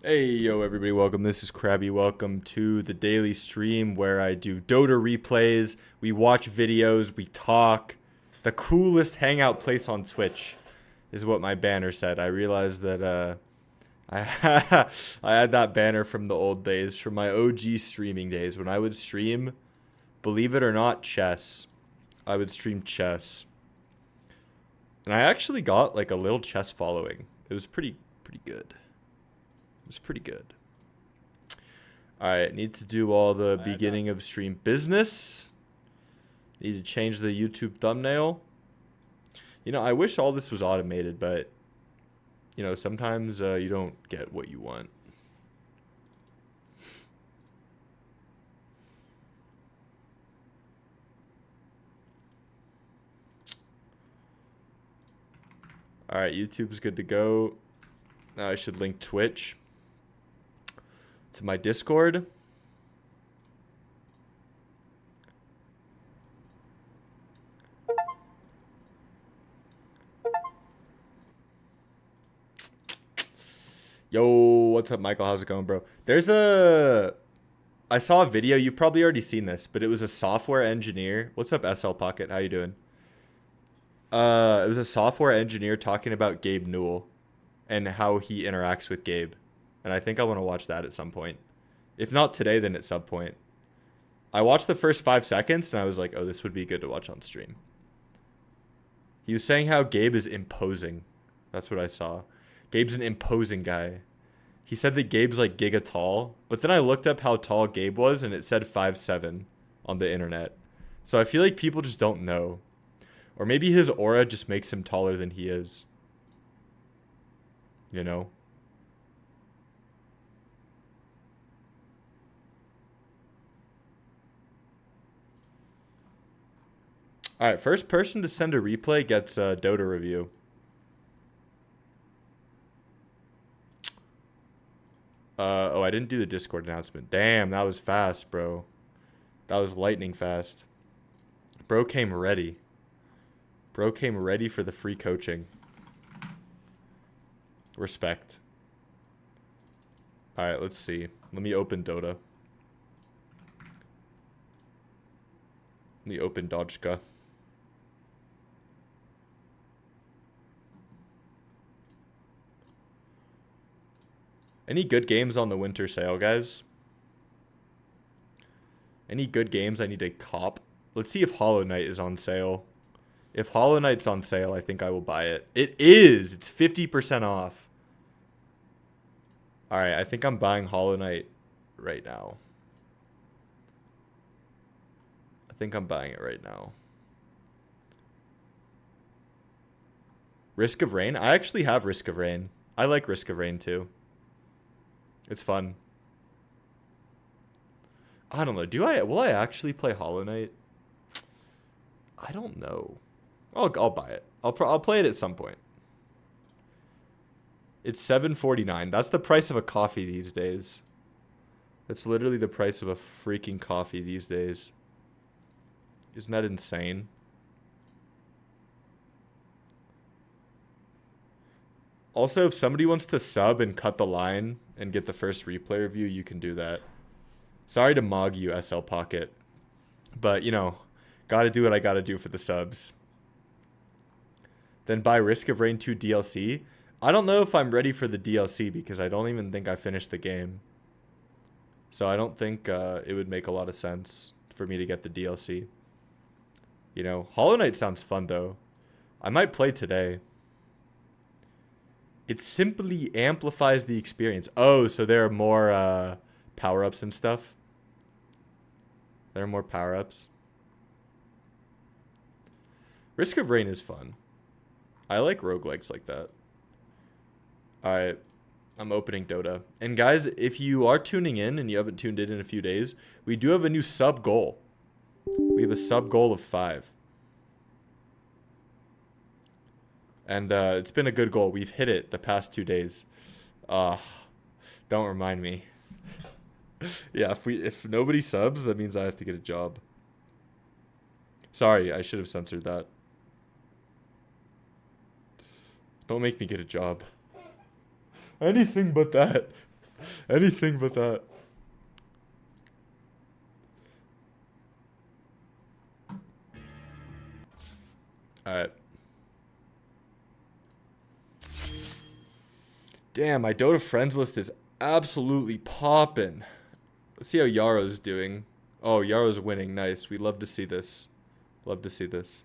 Hey, yo, everybody, welcome. This is Krabby. Welcome to the daily stream where I do Dota replays, we watch videos, we talk. The coolest hangout place on Twitch is what my banner said. I realized that I, I had that banner from the old days, from my OG streaming days when I would stream, believe it or not, chess. I would stream chess. And I actually got like a little chess following. It was pretty good. It was pretty good. Alright, need to do all the beginning of stream business. Need to change the YouTube thumbnail. You know, I wish all this was automated, but, you know, sometimes you don't get what you want. Alright, YouTube's good to go. Now I should link Twitch to my Discord. Yo, what's up, Michael? How's it going, bro? I saw a video, you've probably already seen this, but it was a software engineer. What's up, SL Pocket? How you doing? It was a software engineer talking about Gabe Newell and how he interacts with Gabe. And I think I want to watch that at some point. If not today, then at some point. I watched the first 5 seconds and I was like, oh, this would be good to watch on stream. He was saying how Gabe is imposing. That's what I saw. Gabe's an imposing guy. He said that Gabe's like giga tall, but then I looked up how tall Gabe was and it said 5'7" on the internet. So I feel like people just don't know. Or maybe his aura just makes him taller than he is. You know? Alright, first person to send a replay gets a Dota review. Oh, I didn't do the Discord announcement. Damn, that was fast, bro. That was lightning fast. Bro came ready. Bro came ready for the free coaching. Respect. Alright, let's see. Let me open Dota. Let me open Dodgeka. Any good games on the winter sale, guys? Any good games I need to cop? Let's see if Hollow Knight is on sale. If Hollow Knight's on sale, I think I will buy it. It is! It's 50% off. Alright, I think I'm buying Hollow Knight right now. I think I'm buying it right now. Risk of Rain? I actually have Risk of Rain. I like Risk of Rain too. It's fun. I don't know. Will I actually play Hollow Knight? I don't know. I'll buy it. I'll play it at some point. It's $7.49. That's the price of a coffee these days. That's literally the price of a freaking coffee these days. Isn't that insane? Also, if somebody wants to sub and cut the line and get the first replay review, you can do that. Sorry to mog you, SL Pocket. But, you know, gotta do what I gotta do for the subs. Then buy Risk of Rain 2 DLC. I don't know if I'm ready for the DLC because I don't even think I finished the game. So I don't think it would make a lot of sense for me to get the DLC. You know, Hollow Knight sounds fun though. I might play today. It simply amplifies the experience. Oh, so there are more power-ups and stuff? There are more power-ups. Risk of Rain is fun. I like roguelikes like that. Alright, I'm opening Dota. And guys, if you are tuning in and you haven't tuned in a few days, we do have a new sub goal. We have a sub goal of 5. And it's been a good goal. We've hit it the past 2 days. Don't remind me. Yeah, if nobody subs, that means I have to get a job. Sorry, I should have censored that. Don't make me get a job. Anything but that. Anything but that. Alright. Damn, my Dota friends list is absolutely popping. Let's see how Yaro's doing. Oh, Yaro's winning. Nice. We love to see this. Love to see this.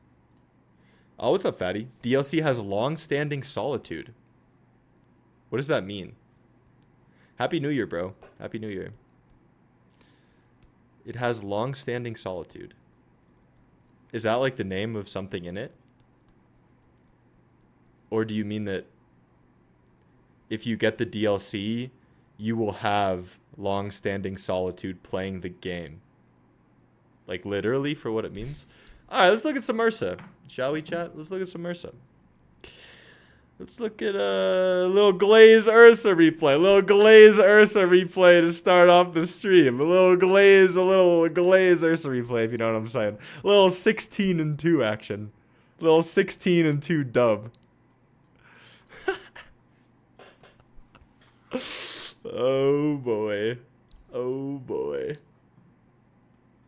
Oh, what's up, Fatty? DLC has long-standing solitude. What does that mean? Happy New Year, bro. Happy New Year. It has long-standing solitude. Is that like the name of something in it? Or do you mean that if you get the DLC, you will have long-standing solitude playing the game? Like literally for what it means? Alright, let's look at some Ursa. Shall we, chat? Let's look at some Ursa. Let's look at a little Glaze Ursa replay. A little Glaze Ursa replay to start off the stream. A little Glaze Ursa replay, if you know what I'm saying. A little 16-2 action. A little 16-2 dub. Oh boy. Oh boy.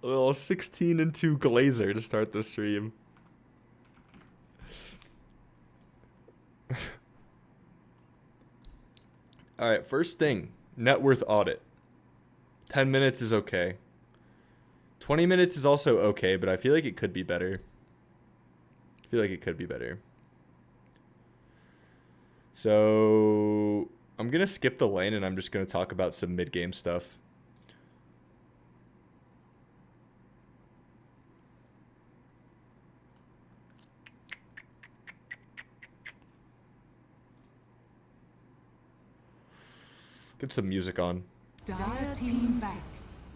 A little 16-2 Glazer to start the stream. Alright, first thing. Net worth audit. 10 minutes is okay. 20 minutes is also okay, but I feel like it could be better. So I'm gonna skip the lane and I'm just gonna talk about some mid-game stuff. Get some music on. Dire team back.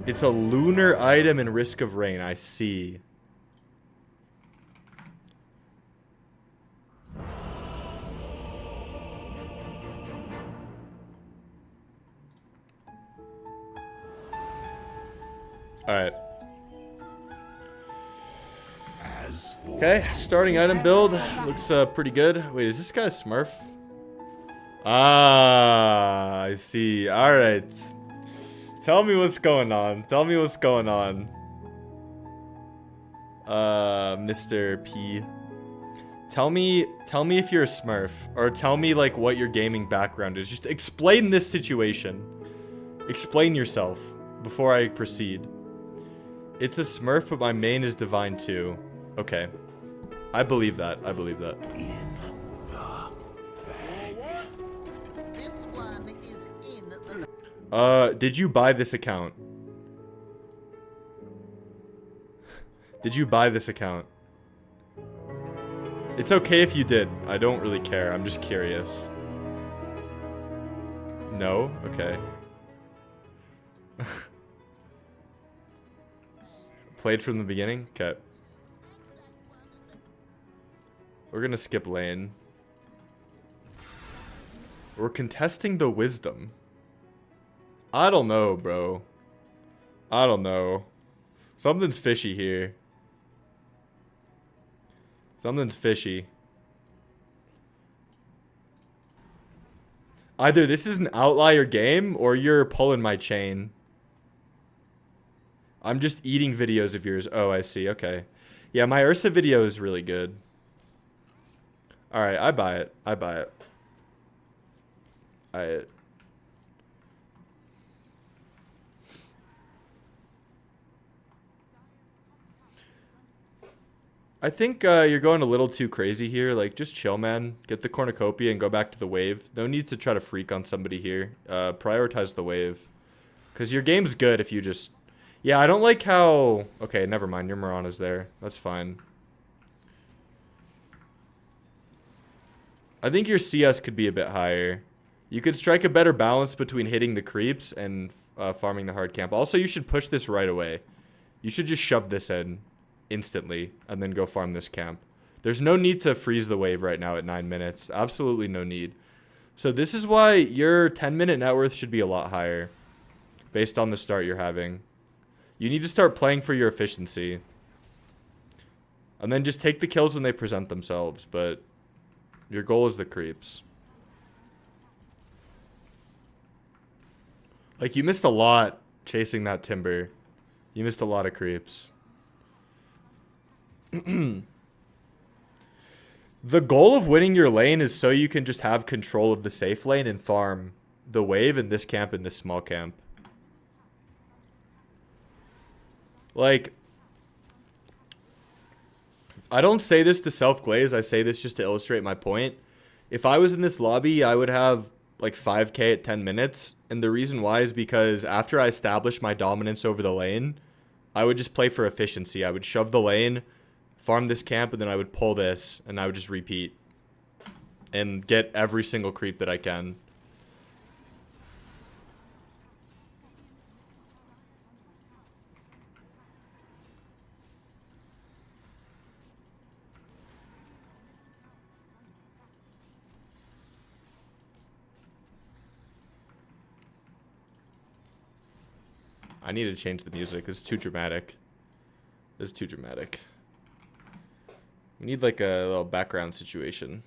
It's a lunar item and Risk of Rain. I see. Alright. Okay, starting item build. Looks pretty good. Wait, is this guy a Smurf? Ah, I see. Alright. Tell me what's going on. Mr. P. Tell me if you're a Smurf. Or tell me, like, what your gaming background is. Just explain this situation. Explain yourself before I proceed. It's a Smurf, but my main is Divine 2. Okay. I believe that. Did you buy this account? Did you buy this account? It's okay if you did. I don't really care. I'm just curious. No? Okay. Played from the beginning? Okay. We're gonna skip lane. We're contesting the wisdom. I don't know, bro. I don't know. Something's fishy here. Something's fishy. Either this is an outlier game or you're pulling my chain. I'm just eating videos of yours. Oh, I see. Okay. Yeah, my Ursa video is really good. Alright, I buy it. Alright. I think you're going a little too crazy here. Like, just chill, man. Get the cornucopia and go back to the wave. No need to try to freak on somebody here. Prioritize the wave. Because your game's good if you just... Yeah, I don't like how... Okay, never mind. Your Mirana's there. That's fine. I think your CS could be a bit higher. You could strike a better balance between hitting the creeps and farming the hard camp. Also, you should push this right away. You should just shove this in instantly and then go farm this camp. There's no need to freeze the wave right now at 9 minutes. Absolutely no need. So this is why your 10-minute net worth should be a lot higher based on the start you're having. You need to start playing for your efficiency. And then just take the kills when they present themselves, but your goal is the creeps. Like, you missed a lot chasing that timber. You missed a lot of creeps. The goal of winning your lane is so you can just have control of the safe lane and farm the wave in this camp and this small camp. Like, I don't say this to self-glaze. I say this just to illustrate my point. If I was in this lobby, I would have like 5k at 10 minutes. And the reason why is because after I establish my dominance over the lane, I would just play for efficiency. I would shove the lane, farm this camp, and then I would pull this, and I would just repeat and get every single creep that I can. I need to change the music. This is too dramatic. This is too dramatic. We need like a little background situation.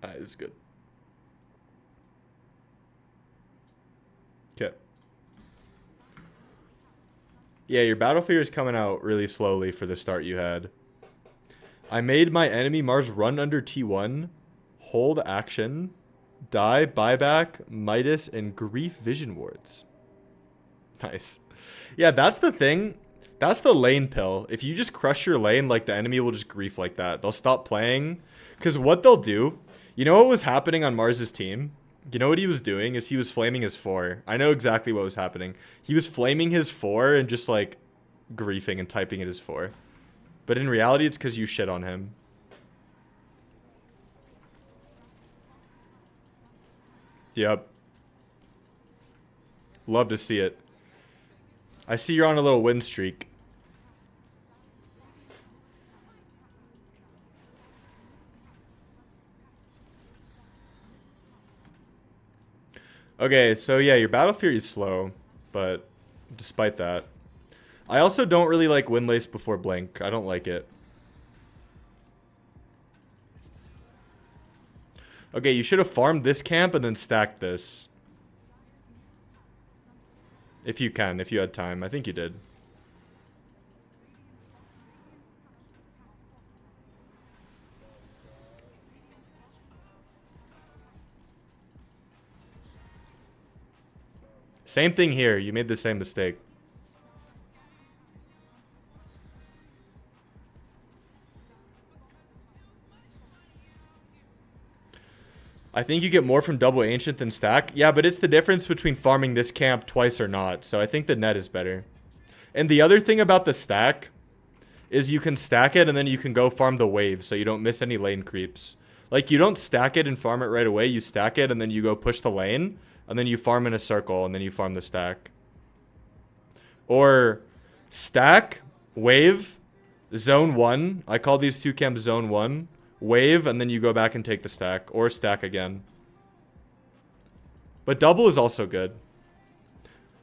Alright, this is good. Okay. Yeah, your Battlefield is coming out really slowly for the start you had. I made my enemy Mars run under T1, hold action, die, buyback, Midas, and grief vision wards. Nice. Yeah, that's the thing. That's the lane pill. If you just crush your lane, like, the enemy will just grief like that. They'll stop playing. Because what they'll do, you know what was happening on Mars's team? You know what he was doing is he was flaming his 4. I know exactly what was happening. He was flaming his 4 and just like griefing and typing it as 4. But in reality, it's because you shit on him. Yep. Love to see it. I see you're on a little win streak. Okay, so yeah, your Battle Fury is slow, but despite that. I also don't really like Windlace before Blink. I don't like it. Okay, you should have farmed this camp and then stacked this. If you can, if you had time. I think you did. Same thing here. You made the same mistake. I think you get more from double ancient than stack. Yeah, but it's the difference between farming this camp twice or not. So I think the net is better. And the other thing about the stack is you can stack it and then you can go farm the wave so you don't miss any lane creeps. Like, you don't stack it and farm it right away. You stack it and then you go push the lane. And then you farm in a circle, and then you farm the stack. Or stack, wave, zone 1. I call these two camps zone 1. Wave, and then you go back and take the stack. Or stack again. But double is also good.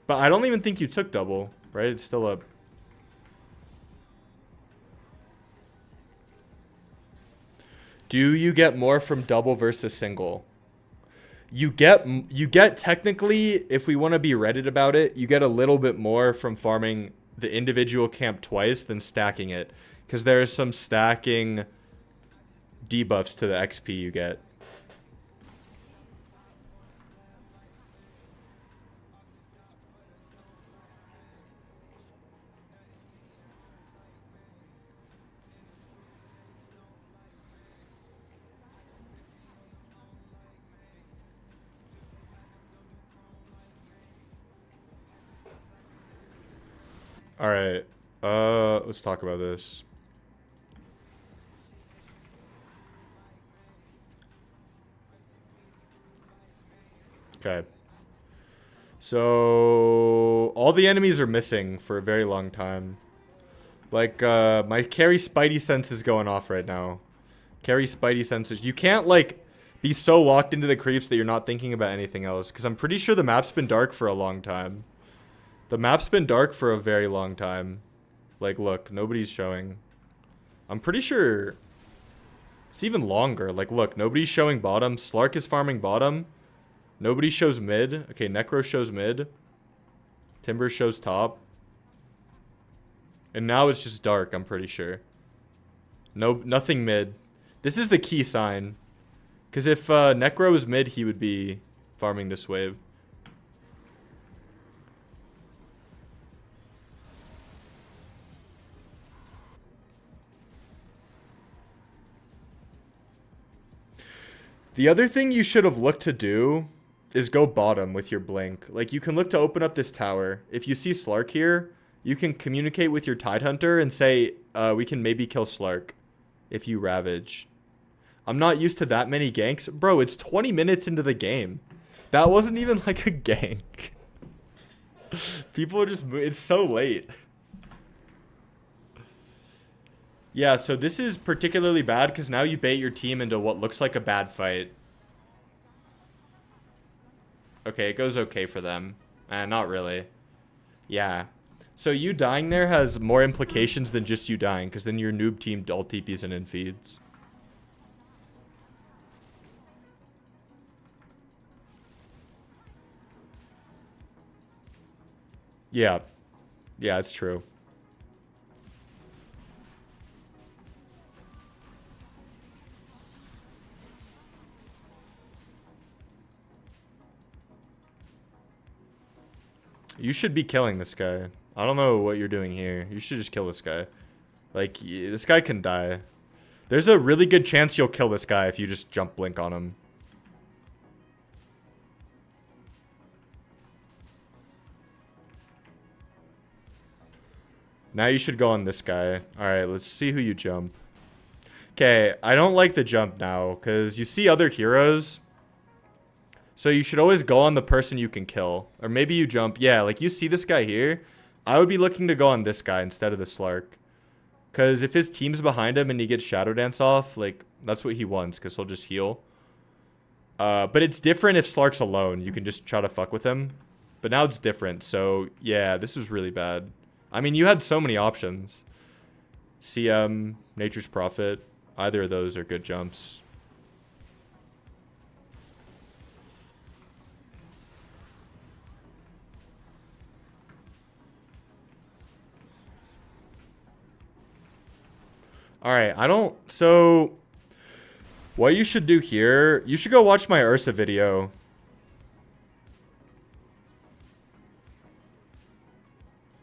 But I don't even think you took double, right? It's still up. Do you get more from double versus single? You get technically, if we want to be Reddit about it, you get a little bit more from farming the individual camp twice than stacking it. Because there is some stacking debuffs to the XP you get. All right. Let's talk about this. Okay. So all the enemies are missing for a very long time. Like, my carry Spidey sense is going off right now. Carry Spidey senses. You can't, like, be so locked into the creeps that you're not thinking about anything else. Because I'm pretty sure the map's been dark for a long time. The map's been dark for a very long time. Like, look, nobody's showing. I'm pretty sure it's even longer. Like, look, nobody's showing bottom. Slark is farming bottom. Nobody shows mid. Okay, Necro shows mid. Timber shows top. And now it's just dark, I'm pretty sure. Nothing mid. This is the key sign. Because if Necro was mid, he would be farming this wave. The other thing you should have looked to do is go bottom with your blink. Like, you can look to open up this tower. If you see Slark here, you can communicate with your Tidehunter and say, we can maybe kill Slark if you Ravage. I'm not used to that many ganks. Bro, it's 20 minutes into the game. That wasn't even like a gank. People are just... It's so late. Yeah, so this is particularly bad because now you bait your team into what looks like a bad fight. Okay, it goes okay for them. Not really. Yeah. So you dying there has more implications than just you dying, because then your noob team all TPs and in feeds. Yeah. Yeah, it's true. You should be killing this guy. I don't know what you're doing here. You should just kill this guy. Like, this guy can die. There's a really good chance you'll kill this guy if you just jump blink on him. Now you should go on this guy. Alright, let's see who you jump. Okay, I don't like the jump now, because you see other heroes. So you should always go on the person you can kill. Or maybe you jump. Yeah, like you see this guy here. I would be looking to go on this guy instead of the Slark. Because if his team's behind him and he gets Shadow Dance off, like, that's what he wants, because he'll just heal. But it's different if Slark's alone. You can just try to fuck with him. But now it's different. So, yeah, this is really bad. I mean, you had so many options. CM, Nature's Prophet. Either of those are good jumps. Alright, so, what you should do here, you should go watch my Ursa video.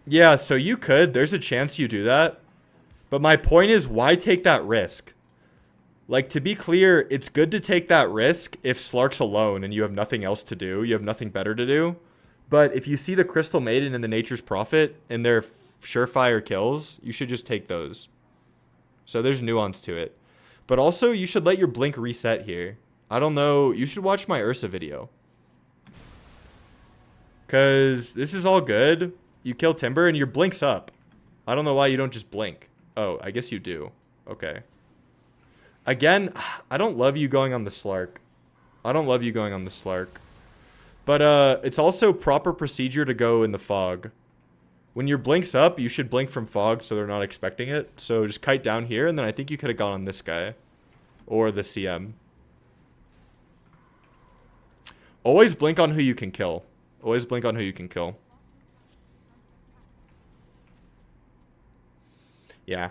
Yeah, so you could, there's a chance you do that. But my point is, why take that risk? Like, to be clear, it's good to take that risk if Slark's alone and you have nothing else to do, you have nothing better to do. But if you see the Crystal Maiden and the Nature's Prophet and their surefire kills, you should just take those. So there's nuance to it. But also, you should let your blink reset here. I don't know. You should watch my Ursa video. Because this is all good. You kill Timber and your blink's up. I don't know why you don't just blink. Oh, I guess you do. Okay. Again, I don't love you going on the Slark. I don't love you going on the Slark. But it's also proper procedure to go in the fog. When your blink's up, you should blink from fog so they're not expecting it. So just kite down here, and then I think you could have gone on this guy. Or the CM. Always blink on who you can kill. Always blink on who you can kill. Yeah.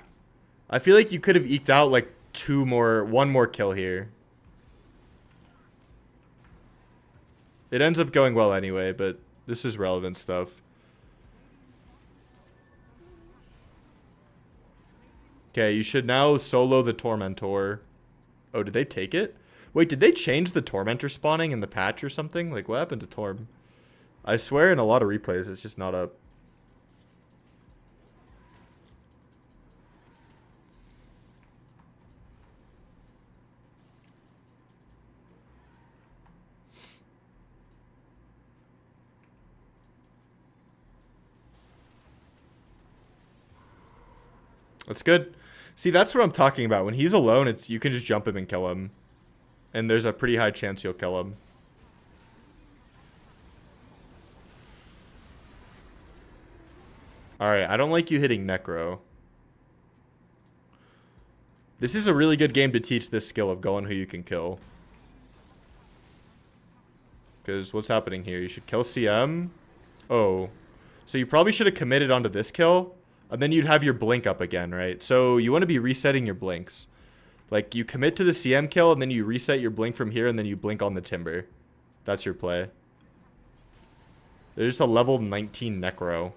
I feel like you could have eked out like one more kill here. It ends up going well anyway, but this is relevant stuff. Okay, you should now solo the Tormentor. Oh, did they take it? Wait, did they change the Tormentor spawning in the patch or something? Like, what happened to Torm? I swear in a lot of replays, it's just not up. That's good. See, that's what I'm talking about. When he's alone, it's you can just jump him and kill him. And there's a pretty high chance you'll kill him. Alright, I don't like you hitting Necro. This is a really good game to teach this skill of going who you can kill. Because what's happening here? You should kill CM. Oh. So you probably should have committed onto this kill. And then you'd have your blink up again, right? So you want to be resetting your blinks. Like, you commit to the CM kill, and then you reset your blink from here, and then you blink on the Timber. That's your play. There's a level 19 Necro.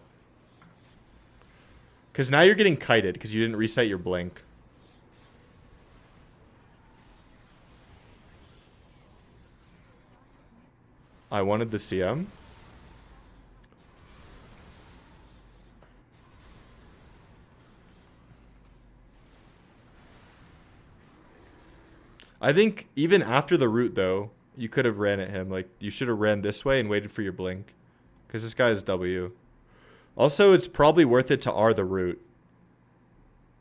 Because now you're getting kited, because you didn't reset your blink. I wanted the CM. I think even after the root, though, you could have ran at him. Like, you should have ran this way and waited for your blink. Because this guy is W. Also, it's probably worth it to R the root.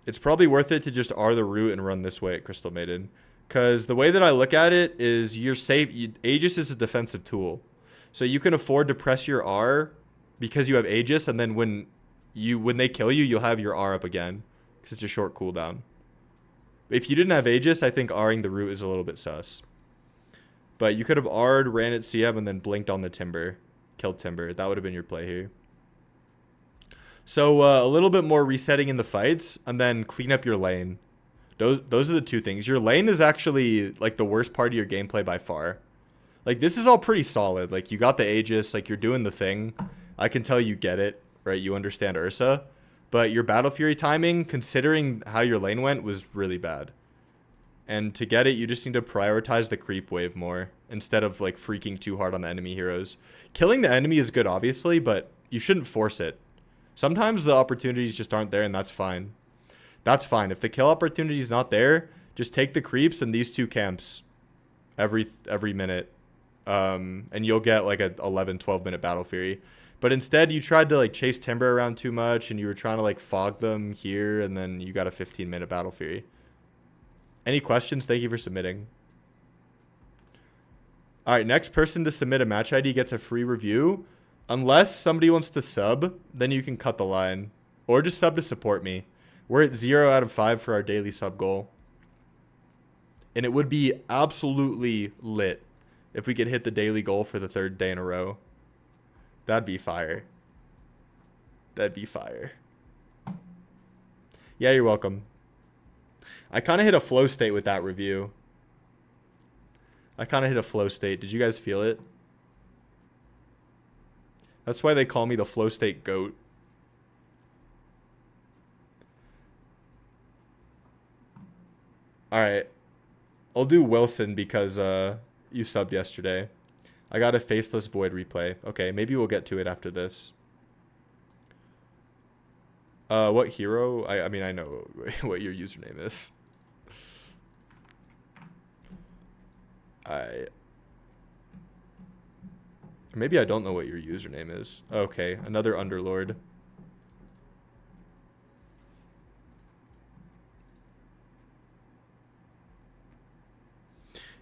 It's probably worth it to just R the root and run this way at Crystal Maiden. Because the way that I look at it is you're safe. Aegis is a defensive tool. So you can afford to press your R because you have Aegis. And then when they kill you, you'll have your R up again. Because it's a short cooldown. If you didn't have Aegis, I think R'ing the root is a little bit sus. But you could have R'd, ran at CM, and then blinked on the Timber. Killed Timber. That would have been your play here. So a little bit more resetting in the fights, and then clean up your lane. Those are the two things. Your lane is actually like the worst part of your gameplay by far. Like, this is all pretty solid. Like, you got the Aegis, like, you're doing the thing. I can tell you get it, right? You understand Ursa. But your Battle Fury timing, considering how your lane went, was really bad. And to get it, you just need to prioritize the creep wave more instead of, like, freaking too hard on the enemy heroes. Killing the enemy is good, obviously, but you shouldn't force it. Sometimes the opportunities just aren't there, and that's fine. That's fine. If the kill opportunity is not there, just take the creeps and these two camps every minute. And you'll get, like, a 11, 12-minute Battle Fury. But instead, you tried to, like, chase Timber around too much, and you were trying to, like, fog them here, and then you got a 15-minute Battle Fury. Any questions? Thank you for submitting. All right, next person to submit a match ID gets a free review. Unless somebody wants to sub, then you can cut the line. Or just sub to support me. We're at 0 out of 5 for our daily sub goal. And it would be absolutely lit if we could hit the daily goal for the 3rd day in a row. That'd be fire. That'd be fire. Yeah, you're welcome. I kind of hit a flow state with that review. Did you guys feel it? That's why they call me the flow state goat. Alright. I'll do Wilson because you subbed yesterday. I got a Faceless Void replay. Okay, maybe we'll get to it after this. What hero? I mean, I know what your username is. Maybe I don't know what your username is. Okay, another Underlord.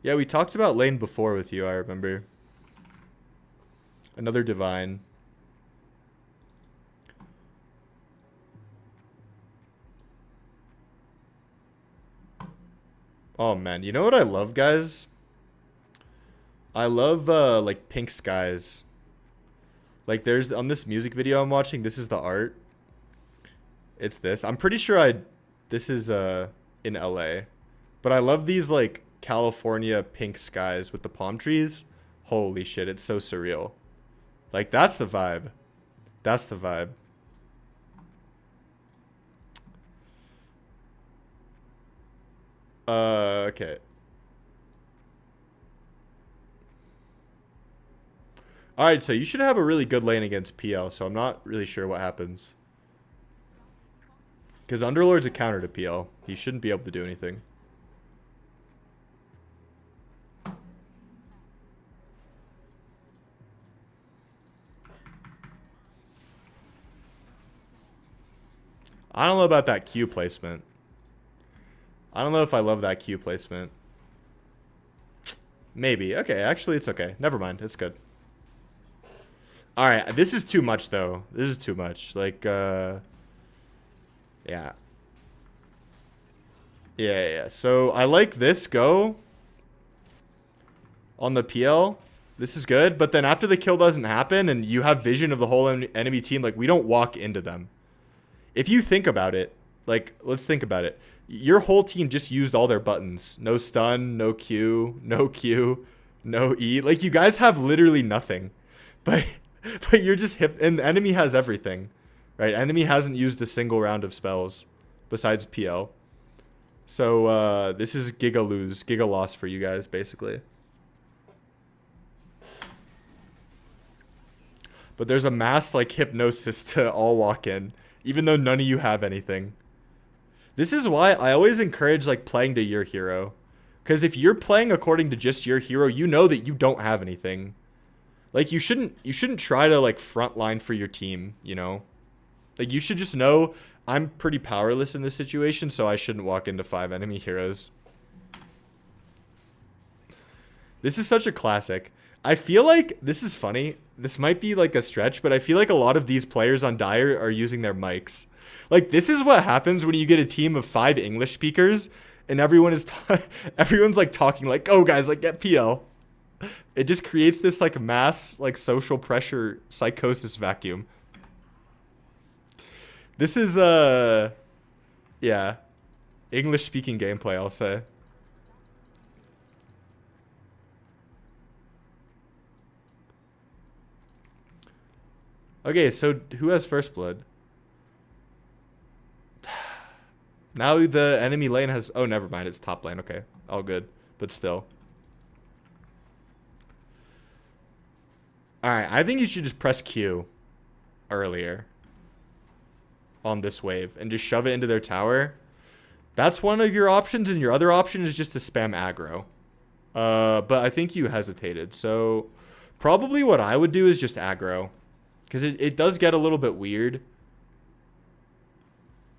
Yeah, we talked about lane before with you, I remember. Another Divine. Oh man, you know what I love, guys? I love like pink skies. Like there's on this music video I'm watching, this is the art. It's this. I'm pretty sure this is in LA. But I love these like California pink skies with the palm trees. Holy shit, it's so surreal. Like that's the vibe. That's the vibe. Okay. Alright, so you should have a really good lane against PL, so I'm not really sure what happens. Because Underlord's a counter to PL. He shouldn't be able to do anything. I don't know about that Q placement. I don't know if I love that Q placement. Maybe. Okay, actually it's okay. Never mind. It's good. All right, this is too much though. This is too much. Like, yeah. Yeah. So I like this go on the PL. This is good, but then after the kill doesn't happen and you have vision of the whole enemy team, like we don't walk into them. If you think about it, like let's think about it. Your whole team just used all their buttons. No stun, no Q, no Q, no E. Like you guys have literally nothing. But you're just hip, and the enemy has everything. Right? Enemy hasn't used a single round of spells besides PL. So this is giga loss for you guys basically. But there's a mass like hypnosis to all walk in, even though none of you have anything. This is why I always encourage like playing to your hero. Because if you're playing according to just your hero, you know that you don't have anything. Like you shouldn't try to like frontline for your team, you know? Like you should just know I'm pretty powerless in this situation, so I shouldn't walk into 5 enemy heroes. This is such a classic. I feel like this is funny. This might be like a stretch, but I feel like a lot of these players on Dire are using their mics. Like this is what happens when you get a team of 5 English speakers and everyone's like talking like, "Oh guys, like get PL." It just creates this like mass like social pressure psychosis vacuum. This is yeah, English speaking gameplay, I'll say. Okay, so who has first blood? Now the enemy lane has... Oh, never mind. It's top lane. Okay. All good. But still. Alright, I think you should just press Q earlier on this wave and just shove it into their tower. That's one of your options, and your other option is just to spam aggro. But I think you hesitated. So probably what I would do is just aggro. Because it does get a little bit weird.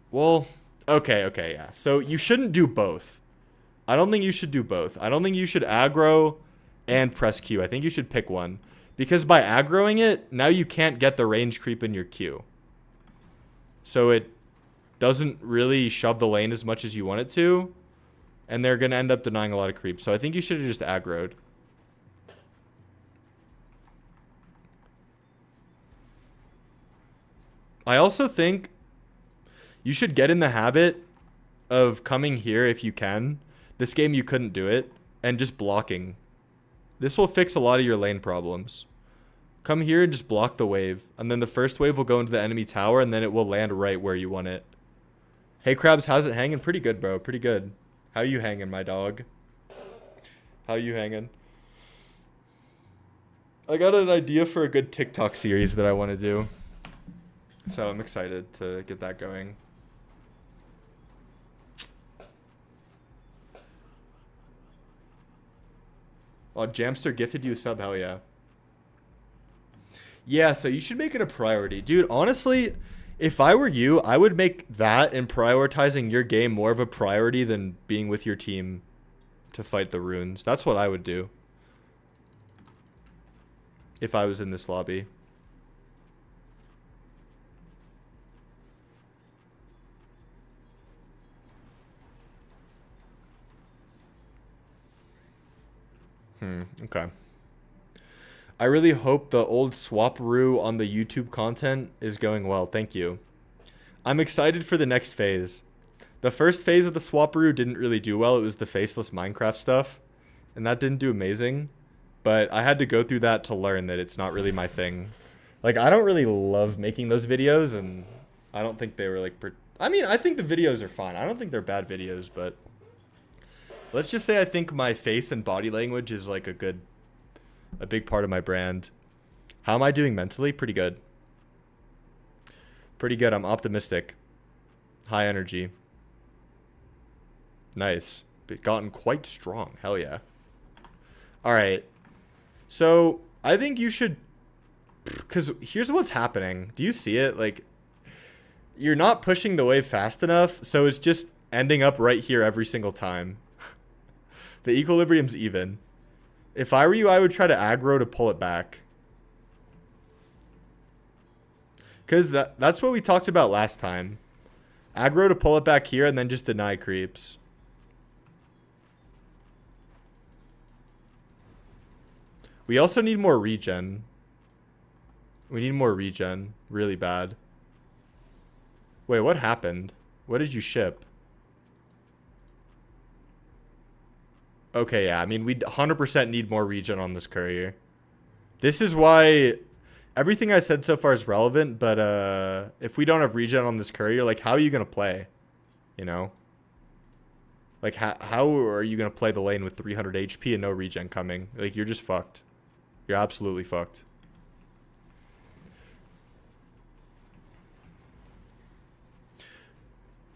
Well, okay, yeah. So you shouldn't do both. I don't think you should do both. I don't think you should aggro and press Q. I think you should pick one. Because by aggroing it, now you can't get the range creep in your Q. So it doesn't really shove the lane as much as you want it to. And they're going to end up denying a lot of creep. So I think you should have just aggroed. I also think you should get in the habit of coming here if you can. This game you couldn't do it. And just blocking. This will fix a lot of your lane problems. Come here and just block the wave. And then the first wave will go into the enemy tower. And then it will land right where you want it. Hey Krabs, how's it hanging? Pretty good, bro. Pretty good. How you hanging, my dog? How you hanging? I got an idea for a good TikTok series that I want to do. So I'm excited to get that going. Oh, Jamster gifted you a sub, hell yeah. Yeah, so you should make it a priority. Dude, honestly, if I were you, I would make that and prioritizing your game more of a priority than being with your team to fight the runes. That's what I would do. If I was in this lobby. Okay. I really hope the old Swaparoo on the YouTube content is going well. Thank you. I'm excited for the next phase. The first phase of the Swaparoo didn't really do well. It was the faceless Minecraft stuff. And that didn't do amazing. But I had to go through that to learn that it's not really my thing. Like, I don't really love making those videos. And I don't think they were like... I mean, I think the videos are fine. I don't think they're bad videos, but... Let's just say I think my face and body language is like a big part of my brand. How am I doing mentally? Pretty good. Pretty good. I'm optimistic. High energy. Nice. But gotten quite strong. Hell yeah. All right. So I think you should, because here's what's happening. Do you see it? Like, you're not pushing the wave fast enough. So it's just ending up right here every single time. The equilibrium's even. If I were you, I would try to aggro to pull it back. Because that's what we talked about last time. Aggro to pull it back here and then just deny creeps. We also need more regen. We need more regen. Really bad. Wait, what happened? What did you ship? Okay, yeah. I mean, we 100% need more regen on this courier. This is why everything I said so far is relevant, but if we don't have regen on this courier, like, how are you going to play? You know? Like, how are you going to play the lane with 300 HP and no regen coming? Like, you're just fucked. You're absolutely fucked.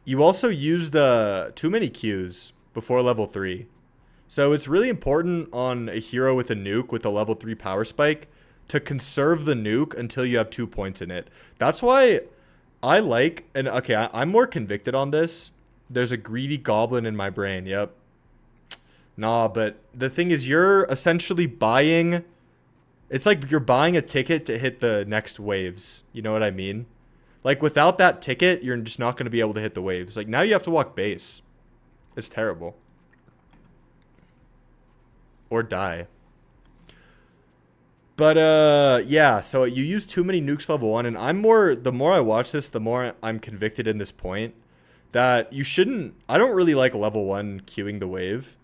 You also used too many Qs before level 3. So it's really important on a hero with a nuke with a level 3 power spike to conserve the nuke until you have 2 points in it. That's why I like, and okay, I'm more convicted on this. There's a greedy goblin in my brain. Yep. Nah, but the thing is, you're essentially buying, it's like you're buying a ticket to hit the next waves. You know what I mean? Like, without that ticket, you're just not going to be able to hit the waves. Like, now you have to walk base. It's terrible. Or die. But, yeah, so you use too many nukes level 1, and the more I watch this, the more I'm convicted in this point that you shouldn't, I don't really like level 1 queuing the wave.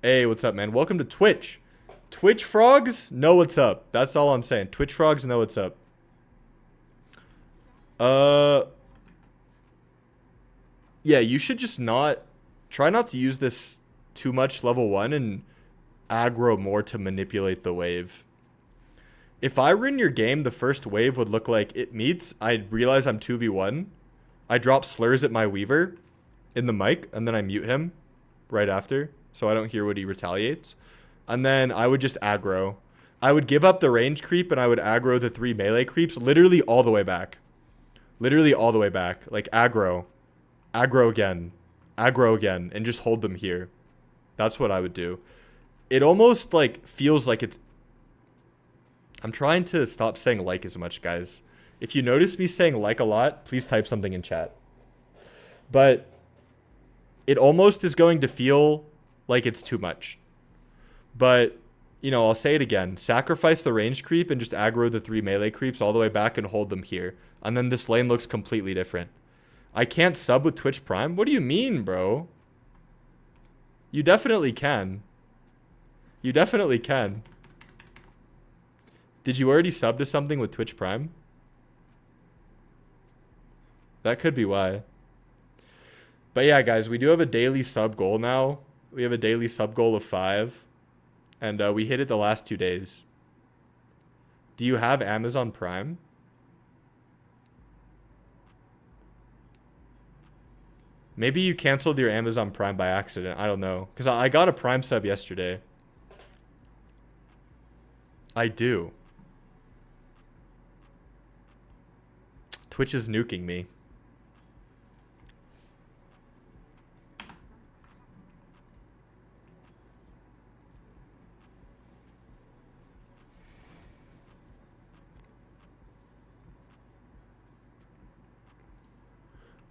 Hey, what's up, man? Welcome to Twitch. Twitch frogs know what's up. That's all I'm saying. Twitch frogs know what's up. Yeah, you should just try not to use this too much level 1 and aggro more to manipulate the wave. If I were in your game, the first wave would look like it meets. I'd realize I'm 2v1. I drop slurs at my Weaver in the mic, and then I mute him right after, so I don't hear what he retaliates. And then I would just aggro. I would give up the range creep, and I would aggro the 3 melee creeps literally all the way back. Literally all the way back. Like, aggro. Aggro again. Aggro again. And just hold them here. That's what I would do. It almost, like, feels like it's... I'm trying to stop saying like as much, guys. If you notice me saying like a lot, please type something in chat. But it almost is going to feel like it's too much. But, you know, I'll say it again. Sacrifice the range creep and just aggro the 3 melee creeps all the way back and hold them here. And then this lane looks completely different. I can't sub with Twitch Prime? What do you mean, bro? You definitely can. You definitely can. Did you already sub to something with Twitch Prime? That could be why. But yeah, guys, we do have a daily sub goal now. We have a daily sub goal of 5. And we hit it the last 2 days. Do you have Amazon Prime? Maybe you canceled your Amazon Prime by accident. I don't know. Because I got a Prime sub yesterday. I do. Twitch is nuking me.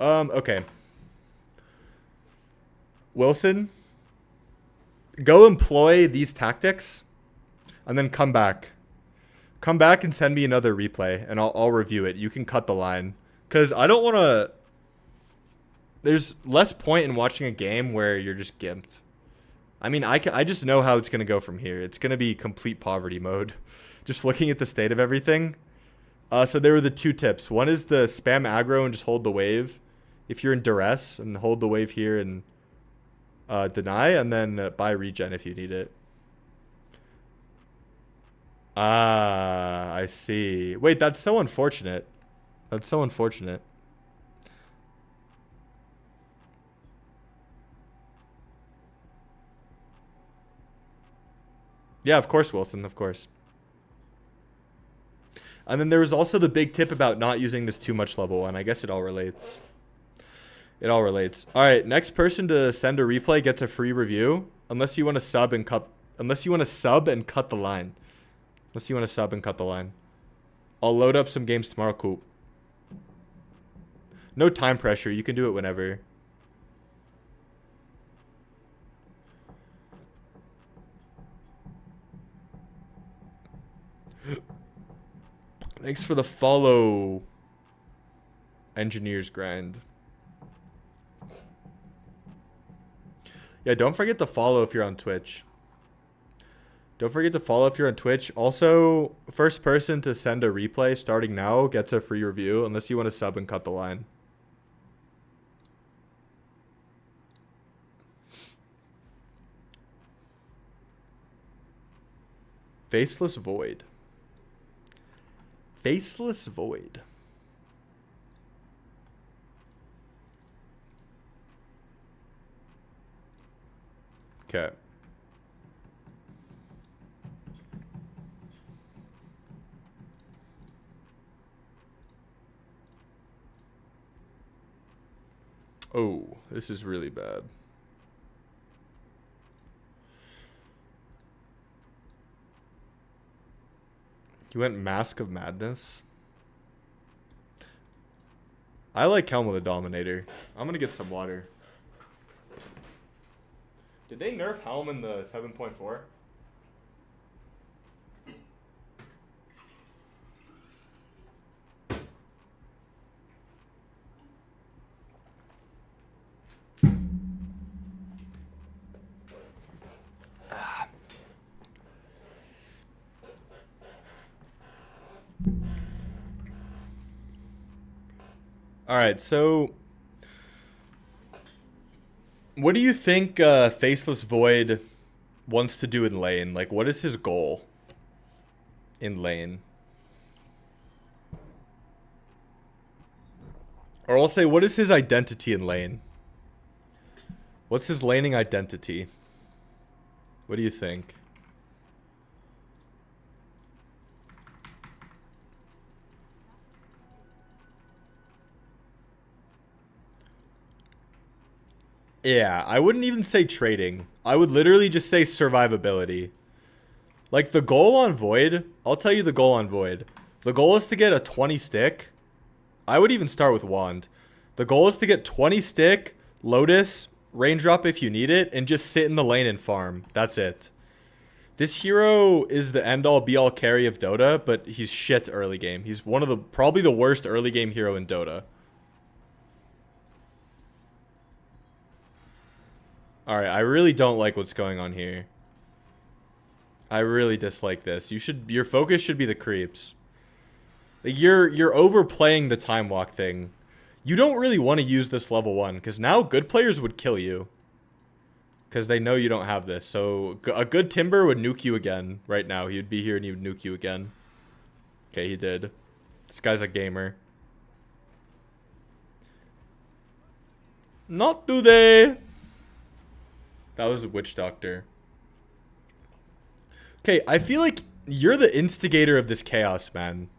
Okay. Wilson, go employ these tactics and then come back. Come back and send me another replay and I'll review it. You can cut the line. Because I don't want to... There's less point in watching a game where you're just gimped. I mean, I just know how it's going to go from here. It's going to be complete poverty mode. Just looking at the state of everything. So there were the 2 tips. One is the spam aggro and just hold the wave if you're in duress, and hold the wave here and deny, and then buy regen if you need it. Ah, I see. Wait, that's so unfortunate. That's so unfortunate. Yeah, of course, Wilson, of course. And then there was also the big tip about not using this too much level 1. I guess it all relates. It all relates. All right, next person to send a replay gets a free review, unless you want to sub and cut. Unless you want to sub and cut the line. Unless you want to sub and cut the line. I'll load up some games tomorrow. Cool. No time pressure. You can do it whenever. Thanks for the follow. Engineers grind. Yeah, don't forget to follow if you're on Twitch. Don't forget to follow if you're on Twitch. Also, first person to send a replay starting now gets a free review, unless you want to sub and cut the line. Faceless Void. Faceless Void. Okay. Oh, this is really bad. You went Mask of Madness? I like Helm of the Dominator. I'm gonna get some water. Did they nerf Helm in the 7.4? All right, so what do you think Faceless Void wants to do in lane? Like, what is his goal in lane? Or I'll say, what is his identity in lane? What's his laning identity? What do you think? Yeah, I wouldn't even say trading. I would literally just say survivability. Like, the goal on Void, I'll tell you the goal on Void. The goal is to get a 20 stick. I would even start with Wand. The goal is to get 20 stick, Lotus, Raindrop if you need it, and just sit in the lane and farm. That's it. This hero is the end-all be-all carry of Dota, but he's shit early game. He's one of the, probably the worst early game hero in Dota. Alright, I really don't like what's going on here. I really dislike this. Your focus should be the creeps. You're overplaying the time walk thing. You don't really want to use this level 1, because now good players would kill you. Because they know you don't have this. So a good Timber would nuke you again right now. He would be here and he would nuke you again. Okay, he did. This guy's a gamer. Not today. That was a Witch Doctor. Okay, I feel like you're the instigator of this chaos, man.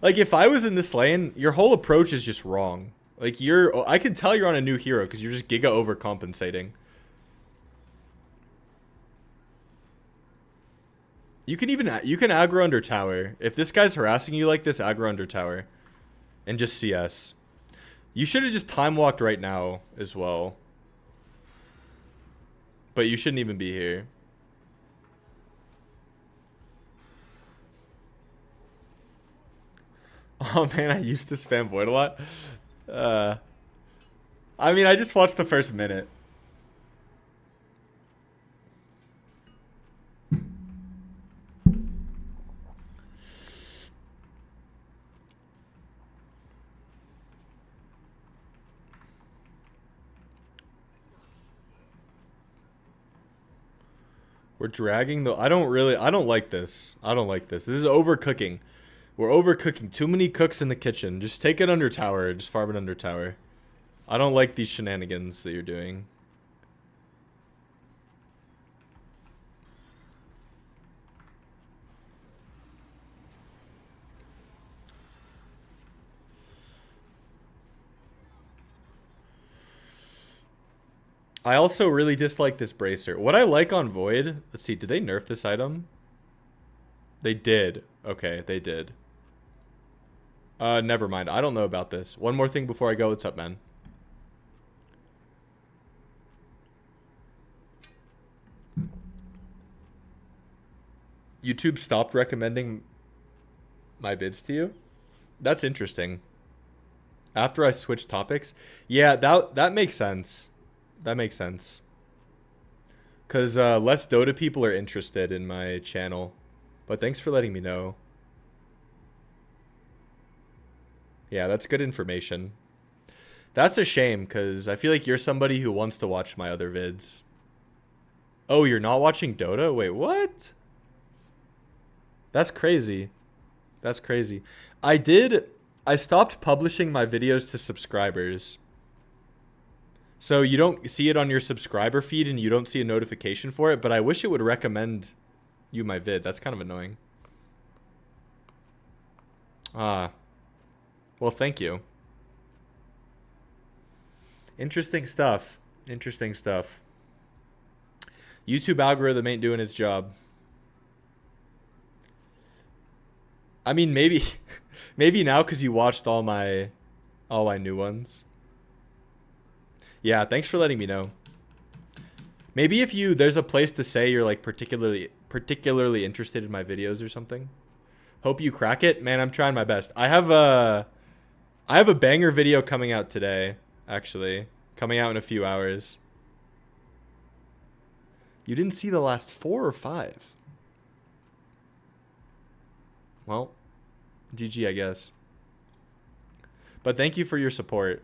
Like if I was in this lane, your whole approach is just wrong. Like I can tell you're on a new hero because you're just giga overcompensating. You can aggro under tower. If this guy's harassing you like this, aggro under tower. And just CS. You should have just time walked right now as well. But you shouldn't even be here. Oh man, I used to spam Void a lot. I mean, I just watched the first minute. We're dragging the... I don't like this. I don't like this. This is overcooking. We're overcooking. Too many cooks in the kitchen. Just take it under tower. Just farm it under tower. I don't like these shenanigans that you're doing. I also really dislike this bracer. What I like on Void... Let's see, did they nerf this item? They did. Okay, they did. Never mind. I don't know about this. One more thing before I go. What's up, man? YouTube stopped recommending my vids to you? That's interesting. After I switched topics? Yeah, that makes sense. That makes sense. Because less Dota people are interested in my channel. But thanks for letting me know. Yeah, that's good information. That's a shame, because I feel like you're somebody who wants to watch my other vids. Oh, you're not watching Dota? Wait, what? That's crazy. That's crazy. I stopped publishing my videos to subscribers. So you don't see it on your subscriber feed and you don't see a notification for it, but I wish it would recommend you my vid. That's kind of annoying. Ah. Well, thank you. Interesting stuff. Interesting stuff. YouTube algorithm ain't doing its job. I mean, maybe maybe now because you watched all my new ones. Yeah, thanks for letting me know. Maybe if there's a place to say you're like particularly interested in my videos or something. Hope you crack it. Man, I'm trying my best. I have a banger video coming out today, actually. Coming out in a few hours. You didn't see the last 4 or 5. Well, GG, I guess. But thank you for your support.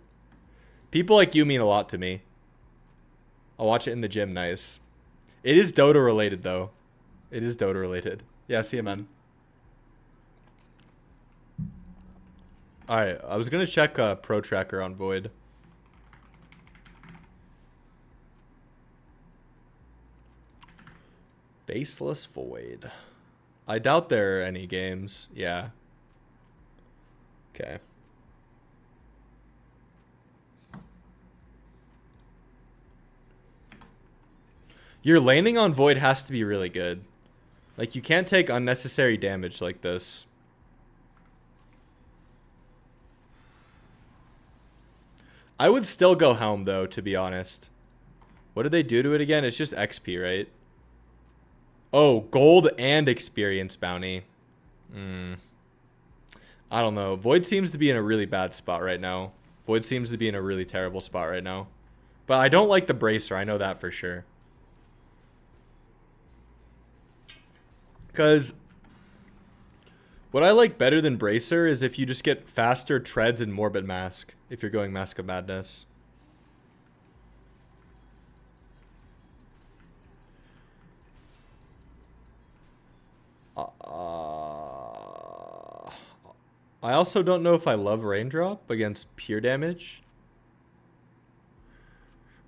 People like you mean a lot to me. I'll watch it in the gym. Nice. It is Dota related, though. It is Dota related. Yeah, see you, man. Alright, I was going to check Pro Tracker on Void. Baseless Void. I doubt there are any games. Yeah. Okay. Your landing on Void has to be really good. Like, you can't take unnecessary damage like this. I would still go Helm, though, to be honest. What did they do to it again? It's just XP, right? Oh, gold and experience bounty. I don't know. Void seems to be in a really bad spot right now. Void seems to be in a really terrible spot right now. But I don't like the Bracer. I know that for sure. Because what I like better than Bracer is if you just get faster treads and Morbid Mask. If you're going Mask of Madness. I also don't know if I love Raindrop against pure damage.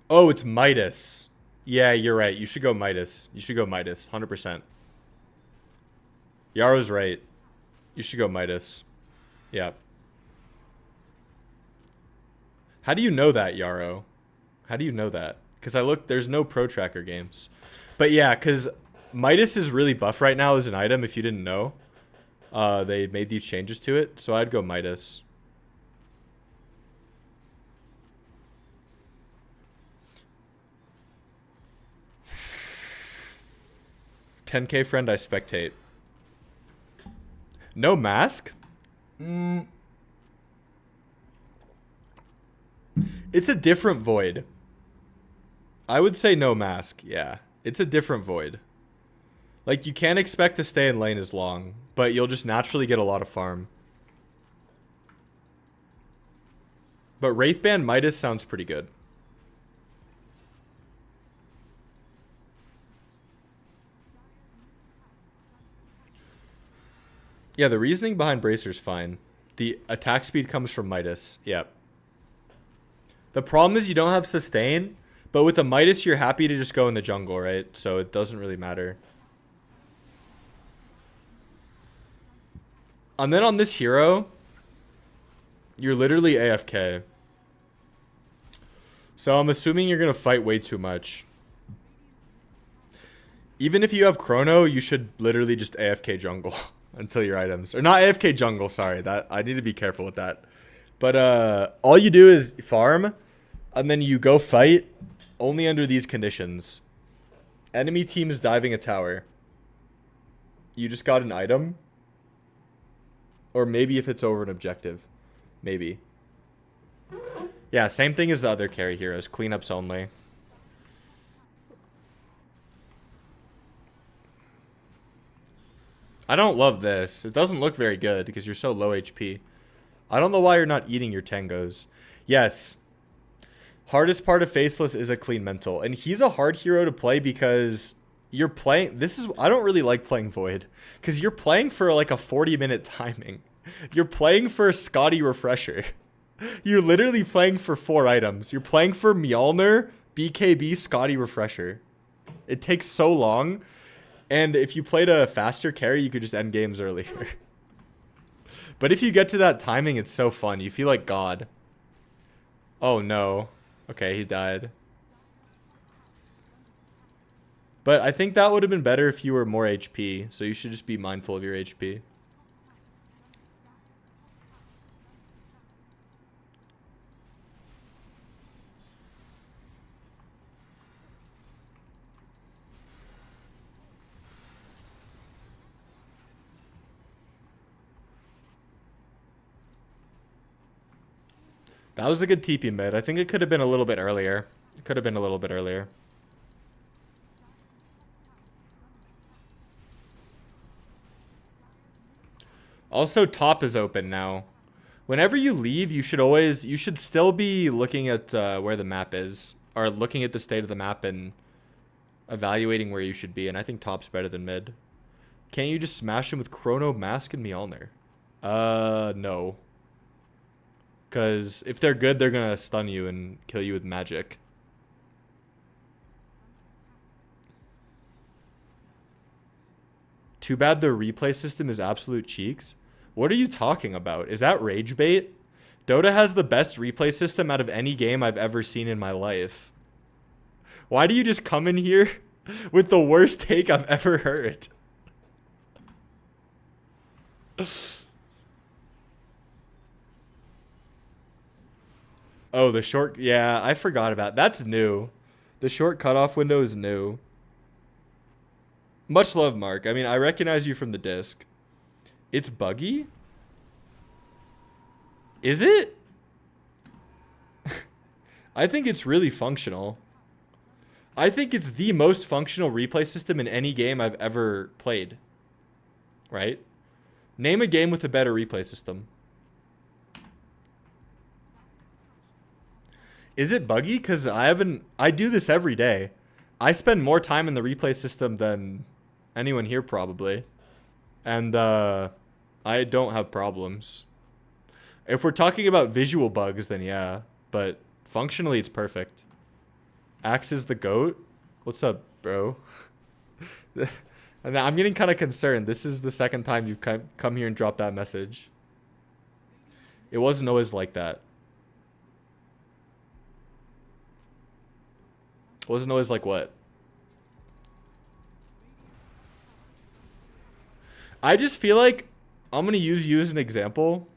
Oh, it's Midas. Yeah, you're right. You should go Midas. You should go Midas. 100%. Yaro's right. You should go Midas. Yeah. How do you know that, Yaro? How do you know that? Because there's no Pro Tracker games. But yeah, because Midas is really buff right now as an item, if you didn't know. They made these changes to it, so I'd go Midas. $10K friend, I spectate. No mask? It's a different Void. I would say no mask, yeah. It's a different Void. Like, you can't expect to stay in lane as long, but you'll just naturally get a lot of farm. But Wraithband Midas sounds pretty good. Yeah, the reasoning behind Bracer's fine. The attack speed comes from Midas. Yep. The problem is you don't have sustain, but with a Midas you're happy to just go in the jungle, right? So it doesn't really matter. And then on this hero, you're literally AFK. So I'm assuming you're going to fight way too much. Even if you have Chrono, you should literally just AFK jungle until your items. Or not AFK jungle, sorry. That I need to be careful with that. But all you do is farm, and then you go fight only under these conditions. Enemy team is diving a tower. You just got an item. Or maybe if it's over an objective. Maybe. Yeah, same thing as the other carry heroes. Cleanups only. I don't love this. It doesn't look very good because you're so low HP. I don't know why you're not eating your tangos. Yes. Hardest part of Faceless is a clean mental. And he's a hard hero to play because you're playing... I don't really like playing Void. Because you're playing for like a 40-minute timing. You're playing for a Scotty Refresher. You're literally playing for 4 items. You're playing for Mjolnir, BKB, Scotty Refresher. It takes so long. And if you played a faster carry, you could just end games earlier. But if you get to that timing, it's so fun. You feel like God. Oh, no. Okay, he died. But I think that would have been better if you were more HP. So you should just be mindful of your HP. That was a good TP mid. I think it could have been a little bit earlier. It could have been a little bit earlier. Also, top is open now. Whenever you leave, you should still be looking at where the map is. Or looking at the state of the map and evaluating where you should be. And I think top's better than mid. Can't you just smash him with Chrono, Mask, and Mjolnir? No. Because if they're good, they're going to stun you and kill you with magic. Too bad the replay system is absolute cheeks. What are you talking about? Is that rage bait? Dota has the best replay system out of any game I've ever seen in my life. Why do you just come in here with the worst take I've ever heard? Oh, the short... Yeah, I forgot about... That's new. The short cutoff window is new. Much love, Mark. I mean, I recognize you from the disc. It's buggy? Is it? I think it's really functional. I think it's the most functional replay system in any game I've ever played. Right? Name a game with a better replay system. Is it buggy? Because I do this every day. I spend more time in the replay system than anyone here probably. And I don't have problems. If we're talking about visual bugs, then yeah. But functionally, it's perfect. Axe is the GOAT? What's up, bro? And I'm getting kind of concerned. This is the second time you've come here and dropped that message. It wasn't always like that. Wasn't always like what? I just feel like I'm going to use you as an example.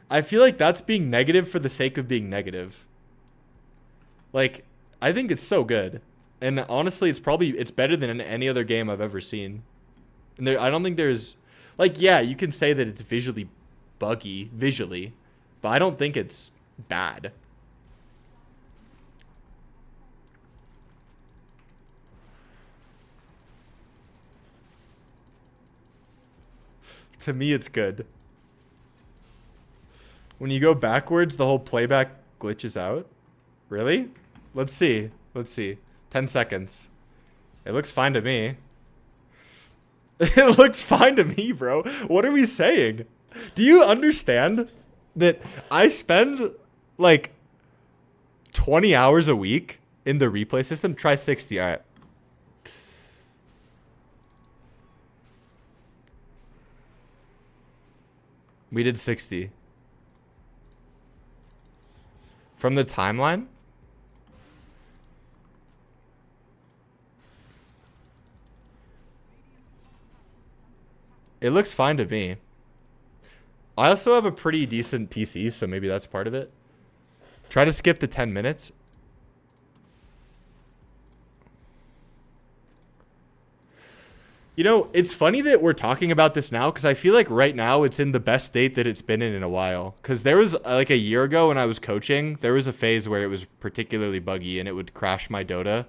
I feel like that's being negative for the sake of being negative. Like, I think it's so good. And honestly, it's better than any other game I've ever seen. And I don't think there's... Like, yeah, you can say that it's visually buggy, but I don't think it's bad. To me, it's good. When you go backwards, the whole playback glitches out. Really? Let's see. 10 seconds. It looks fine to me. It looks fine to me, bro. What are we saying? Do you understand that I spend like 20 hours a week in the replay system? Try 60. All right. We did 60. From the timeline? It looks fine to me. I also have a pretty decent PC, so maybe that's part of it. Try to skip the 10 minutes. You know, it's funny that we're talking about this now because I feel like right now it's in the best state that it's been in a while. Because there was like a year ago when I was coaching, there was a phase where it was particularly buggy and it would crash my Dota.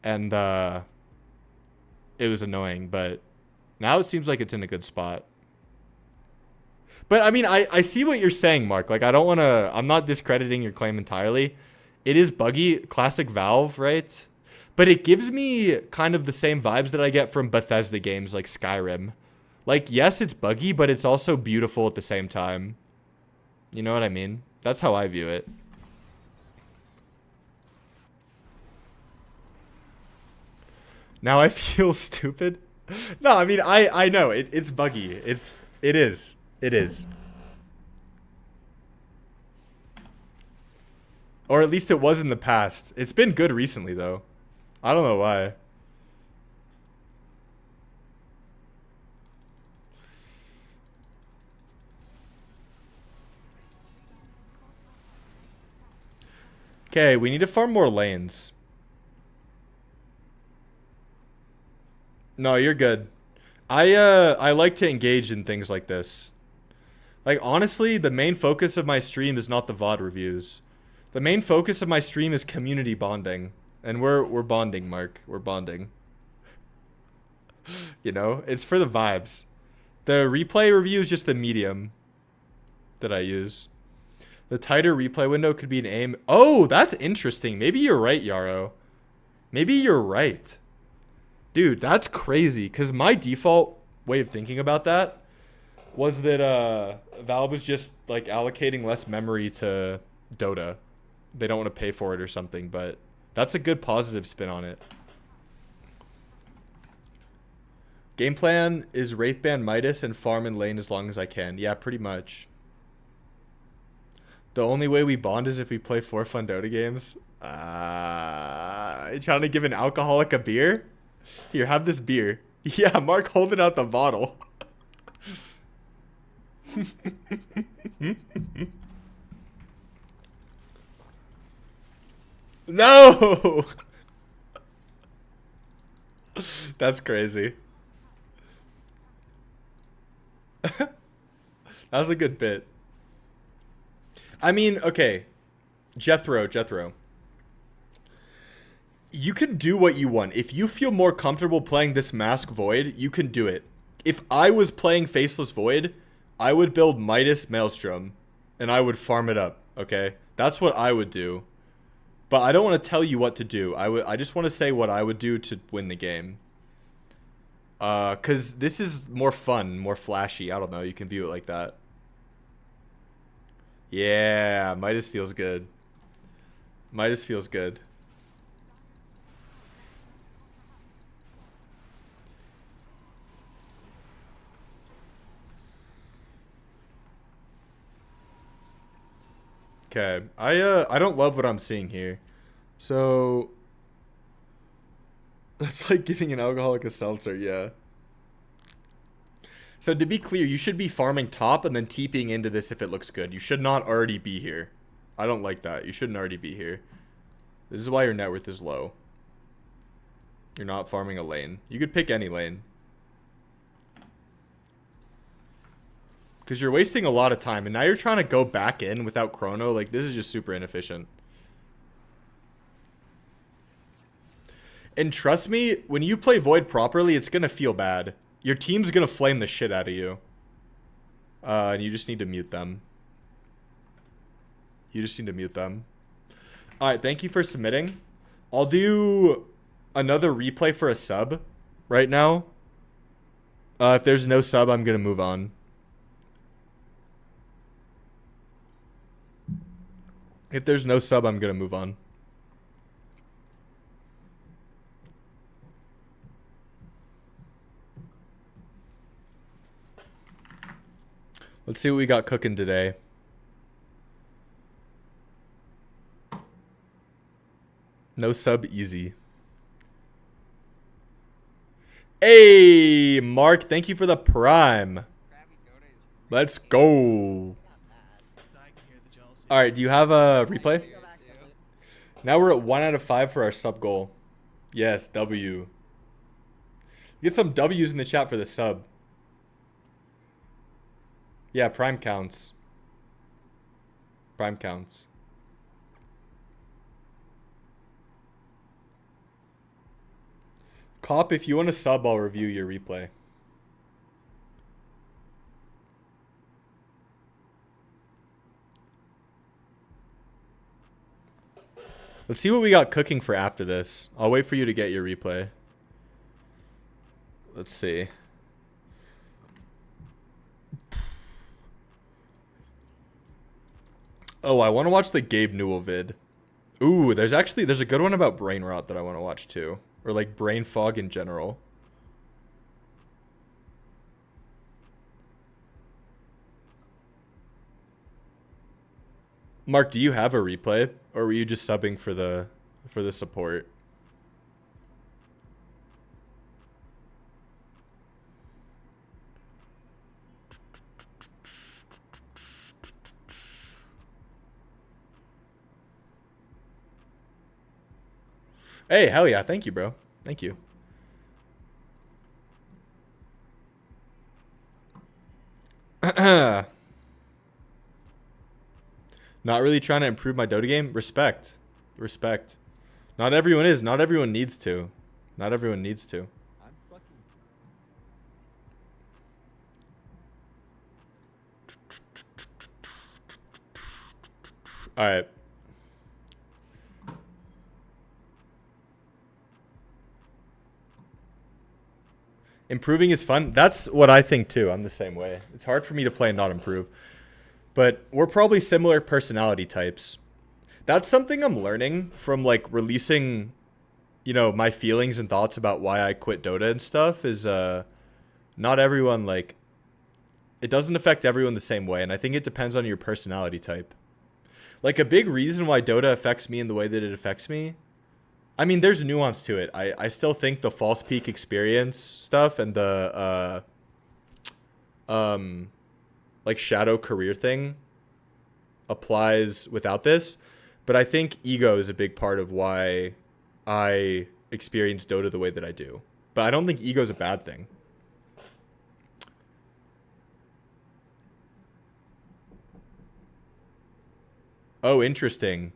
And it was annoying, but now it seems like it's in a good spot. But I mean, I see what you're saying, Mark. Like, I'm not discrediting your claim entirely. It is buggy, classic Valve, right? But it gives me kind of the same vibes that I get from Bethesda games like Skyrim. Like, yes, it's buggy, but it's also beautiful at the same time. You know what I mean? That's how I view it. Now I feel stupid. No, I mean, I know it's buggy. It is. It is. Or at least it was in the past. It's been good recently though. I don't know why. Okay, we need to farm more lanes. No, you're good. I like to engage in things like this. Like, honestly, the main focus of my stream is not the VOD reviews. The main focus of my stream is community bonding. And we're bonding, Mark. We're bonding. You know? It's for the vibes. The replay review is just the medium that I use. The tighter replay window could be an aim. Oh, that's interesting. Maybe you're right, Yarrow. Maybe you're right. Dude, that's crazy. Because my default way of thinking about that was that Valve is just like allocating less memory to Dota. They don't want to pay for it or something, but that's a good positive spin on it. Game plan is Wraithband Midas and farm in lane as long as I can. Yeah, pretty much. The only way we bond is if we play 4 fun Dota games. You trying to give an alcoholic a beer? Here, have this beer. Yeah, Mark holding out the bottle. No! That's crazy. That was a good bit. I mean, okay. Jethro. You can do what you want. If you feel more comfortable playing this Mask Void, you can do it. If I was playing Faceless Void, I would build Midas Maelstrom, and I would farm it up, okay? That's what I would do. But I don't want to tell you what to do. I just want to say what I would do to win the game. Because this is more fun, more flashy. I don't know. You can view it like that. Yeah, Midas feels good. Midas feels good. Okay, I don't love what I'm seeing here. So that's like giving an alcoholic a seltzer, yeah. So to be clear, you should be farming top and then TPing into this if it looks good. You should not already be here. I don't like that. You shouldn't already be here. This is why your net worth is low. You're not farming a lane. You could pick any lane. Because you're wasting a lot of time. And now you're trying to go back in without chrono. Like, this is just super inefficient. And trust me, when you play Void properly, it's going to feel bad. Your team's going to flame the shit out of you. And you just need to mute them. You just need to mute them. Alright, thank you for submitting. I'll do another replay for a sub right now. If there's no sub, I'm going to move on. If there's no sub, I'm going to move on. Let's see what we got cooking today. No sub easy. Hey, Mark, thank you for the prime. Let's go. All right, do you have a replay? Now we're at 1 out of 5 for our sub goal. Yes, W. Get some W's in the chat for the sub. Yeah, prime counts. Prime counts. Cop, if you want to sub, I'll review your replay. Let's see what we got cooking for after this. I'll wait for you to get your replay. Let's see. Oh, I want to watch the Gabe Newell vid. Ooh, there's a good one about brain rot that I want to watch too. Or like brain fog in general. Mark, do you have a replay? Or were you just subbing for the support? Hey, hell yeah. Thank you, bro. Thank you. Not really trying to improve my Dota game? Respect. Respect. Not everyone is. Not everyone needs to. Not everyone needs to. Alright. Improving is fun. That's what I think too. I'm the same way. It's hard for me to play and not improve. But we're probably similar personality types. That's something I'm learning from like releasing, you know, my feelings and thoughts about why I quit Dota and stuff is not everyone like it doesn't affect everyone the same way, and I think it depends on your personality type. Like a big reason why Dota affects me in the way that it affects me, I mean, there's nuance to it. I still think the false peak experience stuff and the like shadow career thing applies without this, but I think ego is a big part of why I experience Dota the way that I do. But I don't think ego is a bad thing. Oh, interesting.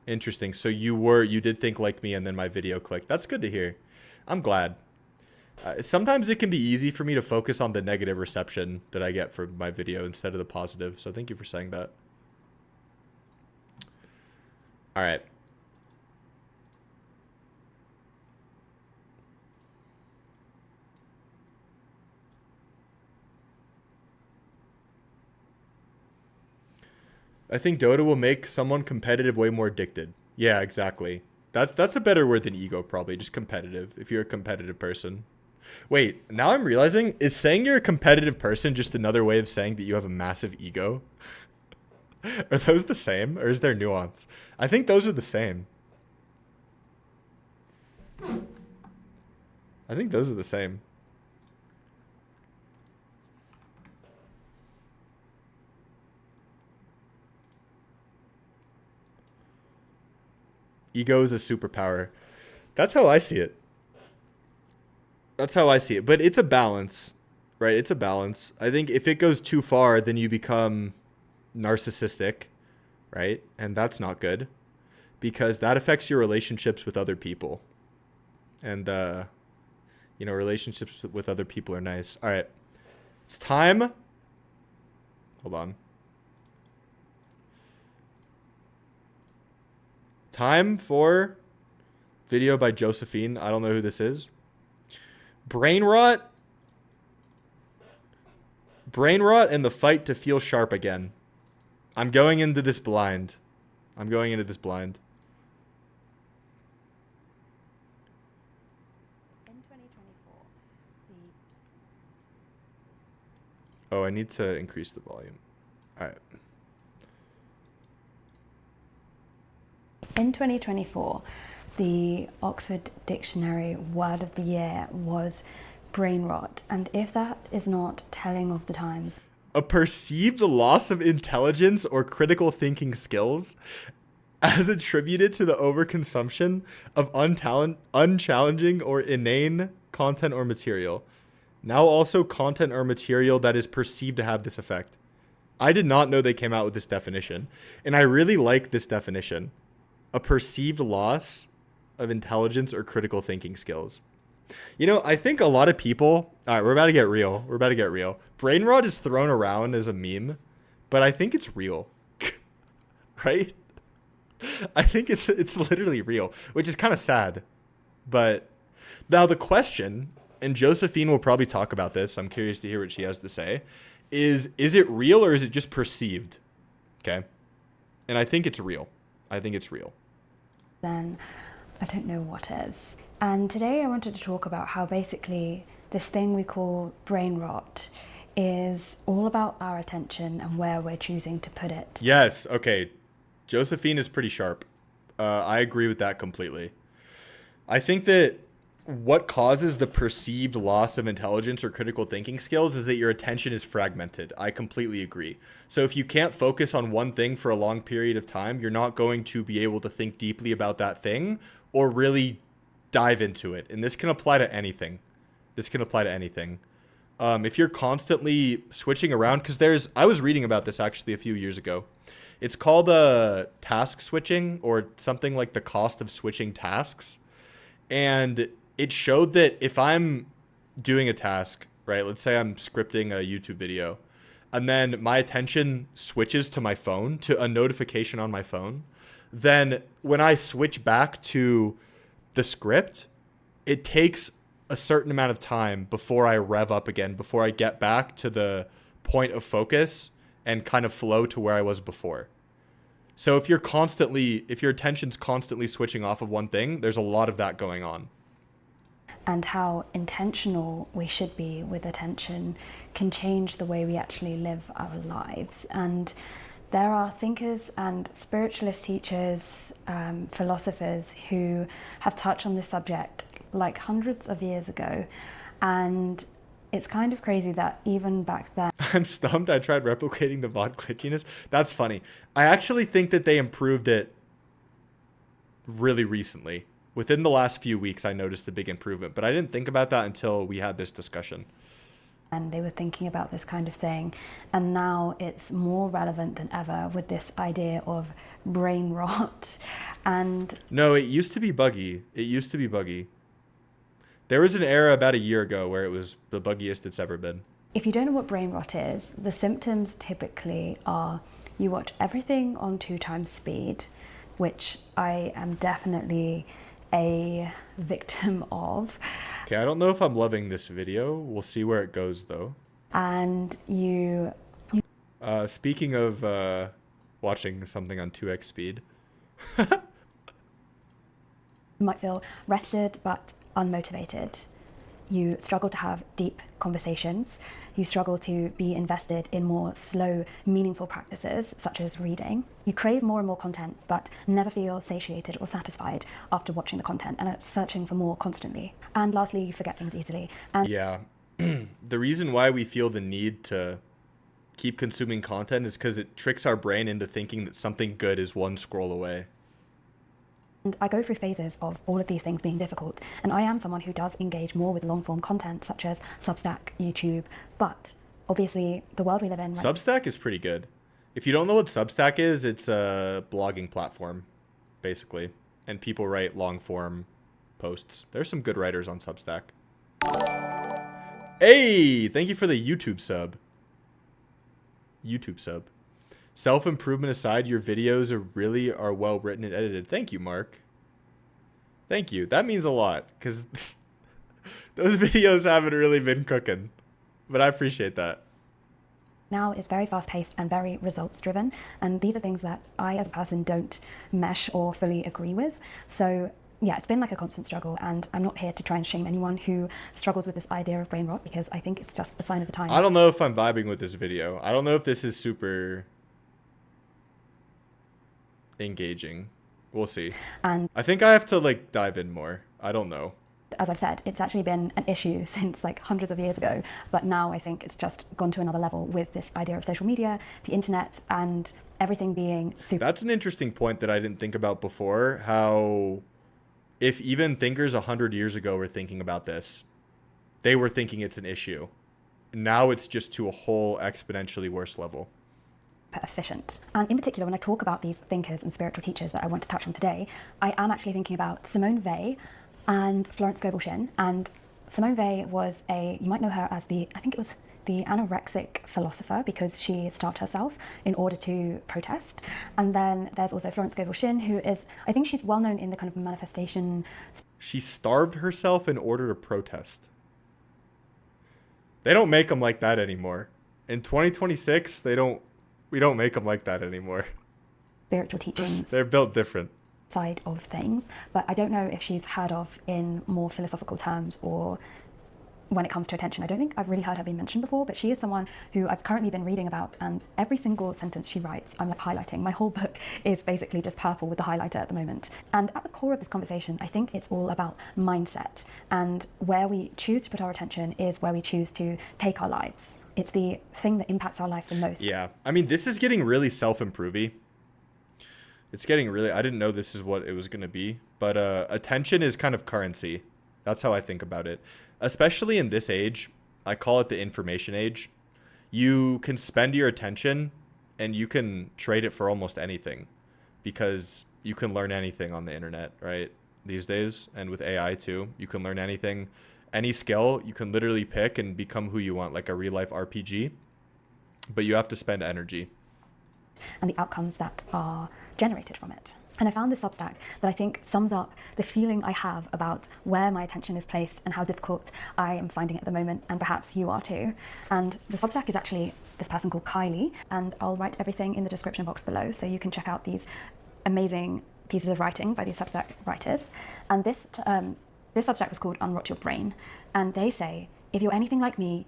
Interesting. So you did think like me and then my video clicked. That's good to hear. I'm glad. Sometimes it can be easy for me to focus on the negative reception that I get from my video instead of the positive. So thank you for saying that. All right. I think Dota will make someone competitive way more addicted. Yeah, exactly. That's a better word than ego, probably. Just competitive, if you're a competitive person. Wait, now I'm realizing, is saying you're a competitive person just another way of saying that you have a massive ego? Are those the same, or is there nuance? I think those are the same. I think those are the same. Ego is a superpower. That's how I see it. That's how I see it. But it's a balance, right? It's a balance. I think if it goes too far, then you become narcissistic, right? And that's not good because that affects your relationships with other people. And, you know, relationships with other people are nice. All right. It's time. Hold on. Time for video by Josephine. I don't know who this is. Brain rot. Brain rot and the fight to feel sharp again. I'm going into this blind. I'm going into this blind. In 2024, Oh, I need to increase the volume. All right. In 2024, the Oxford Dictionary word of the year was brain rot, and if that is not telling of the times. A perceived loss of intelligence or critical thinking skills as attributed to the overconsumption of unchallenging or inane content or material. Now also content or material that is perceived to have this effect. I did not know they came out with this definition, and I really like this definition. A perceived loss of intelligence or critical thinking skills. You know, I think a lot of people, all right, we're about to get real. Brain rot is thrown around as a meme, but I think it's real. Right? I think it's literally real, which is kind of sad. But now the question, and Josephine will probably talk about this, I'm curious to hear what she has to say, is it real or is it just perceived? Okay? And I think it's real. Then I don't know what is. And today I wanted to talk about how basically this thing we call brain rot is all about our attention and where we're choosing to put it. Yes, okay. Josephine is pretty sharp. I agree with that completely. I think that what causes the perceived loss of intelligence or critical thinking skills is that your attention is fragmented. I completely agree. So if you can't focus on one thing for a long period of time, you're not going to be able to think deeply about that thing or really dive into it. And this can apply to anything. If you're constantly switching around, because I was reading about this actually a few years ago. It's called task switching, or something like the cost of switching tasks. And it showed that if I'm doing a task, right, let's say I'm scripting a YouTube video, and then my attention switches to my phone, to a notification on my phone, then when I switch back to the script, it takes a certain amount of time before I rev up again, before I get back to the point of focus and kind of flow to where I was before. So if your attention's constantly switching off of one thing, there's a lot of that going on. And how intentional we should be with attention can change the way we actually live our lives. And there are thinkers and spiritualist teachers, philosophers who have touched on this subject like hundreds of years ago. And it's kind of crazy that even back then... I'm stumped. I tried replicating the VOD glitchiness. That's funny. I actually think that they improved it really recently. Within the last few weeks, I noticed a big improvement, but I didn't think about that until we had this discussion. And they were thinking about this kind of thing. And now it's more relevant than ever with this idea of brain rot. And no, it used to be buggy. There was an era about a year ago where it was the buggiest it's ever been. If you don't know what brain rot is, the symptoms typically are you watch everything on 2x speed, which I am definitely a victim of. Okay, I don't know if I'm loving this video. We'll see where it goes though. And you speaking of watching something on 2x speed. You might feel rested but unmotivated. You struggle to have deep conversations. You struggle to be invested in more slow, meaningful practices, such as reading. You crave more and more content, but never feel satiated or satisfied after watching the content, and are searching for more constantly. And lastly, you forget things easily. And yeah, the reason why we feel the need to keep consuming content is because it tricks our brain into thinking that something good is one scroll away. And I go through phases of all of these things being difficult, and I am someone who does engage more with long-form content such as Substack, YouTube, but obviously the world we live in... Substack is pretty good. If you don't know what Substack is, it's a blogging platform, basically, and people write long-form posts. There's some good writers on Substack. Hey, thank you for the YouTube sub. Self-improvement aside, your videos are well written and edited. Thank you, Mark. Thank you. That means a lot, because those videos haven't really been cooking. But I appreciate that. Now it's very fast-paced and very results-driven, and these are things that I, as a person, don't mesh or fully agree with. So yeah, it's been like a constant struggle, and I'm not here to try and shame anyone who struggles with this idea of brain rot, because I think it's just a sign of the times. I don't know if I'm vibing with this video. I don't know if this is super engaging. We'll see. And I think I have to like dive in more. I don't know. As I've said, it's actually been an issue since like hundreds of years ago, but now I think it's just gone to another level with this idea of social media, the internet, and everything being super. That's an interesting point that I didn't think about before, how if even thinkers 100 years ago were thinking about this, they were thinking it's an issue. Now it's just to a whole exponentially worse level. Efficient. And in particular, when I talk about these thinkers and spiritual teachers that I want to touch on today, I am actually thinking about Simone Weil and Florence Scovel Shinn. And Simone Weil was you might know her as the anorexic philosopher, because she starved herself in order to protest. And then there's also Florence Scovel Shinn, who is, I think she's well known in the kind of manifestation. She starved herself in order to protest. They don't make them like that anymore. In 2026, we don't make them like that anymore. Spiritual teachings. They're built different. Side of things, but I don't know if she's heard of in more philosophical terms or when it comes to attention. I don't think I've really heard her being mentioned before, but she is someone who I've currently been reading about, and every single sentence she writes, I'm like highlighting. My whole book is basically just purple with the highlighter at the moment. And at the core of this conversation, I think it's all about mindset, and where we choose to put our attention is where we choose to take our lives. It's the thing that impacts our life the most. Yeah. I mean, this is getting really self-improvey. It's getting really, I didn't know this is what it was going to be, but attention is kind of currency. That's how I think about it. Especially in this age, I call it the information age. You can spend your attention and you can trade it for almost anything, because you can learn anything on the internet, right? These days, and with AI too, you can learn anything, any skill you can literally pick and become who you want, like a real life RPG, but you have to spend energy. And the outcomes that are generated from it. And I found this Substack that I think sums up the feeling I have about where my attention is placed and how difficult I am finding it at the moment, and perhaps you are too. And the Substack is actually this person called Kylie, and I'll write everything in the description box below so you can check out these amazing pieces of writing by these Substack writers. And this Substack was called Unrot Your Brain, and they say, if you're anything like me,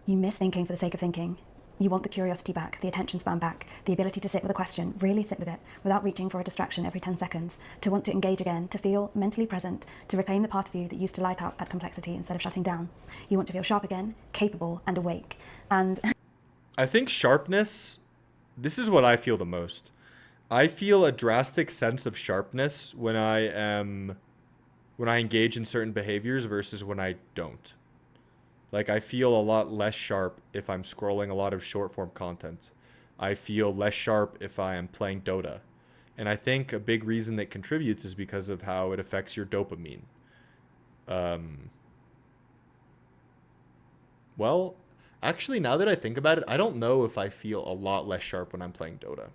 you miss thinking for the sake of thinking. You want the curiosity back, the attention span back, the ability to sit with a question, really sit with it, without reaching for a distraction every 10 seconds, to want to engage again, to feel mentally present, to reclaim the part of you that used to light up at complexity instead of shutting down. You want to feel sharp again, capable and awake. And I think sharpness, this is what I feel the most. I feel a drastic sense of sharpness when I engage in certain behaviors versus when I don't. Like, I feel a lot less sharp if I'm scrolling a lot of short form content. I feel less sharp if I am playing Dota. And I think a big reason that contributes is because of how it affects your dopamine. Well, actually, now that I think about it, I don't know if I feel a lot less sharp when I'm playing Dota.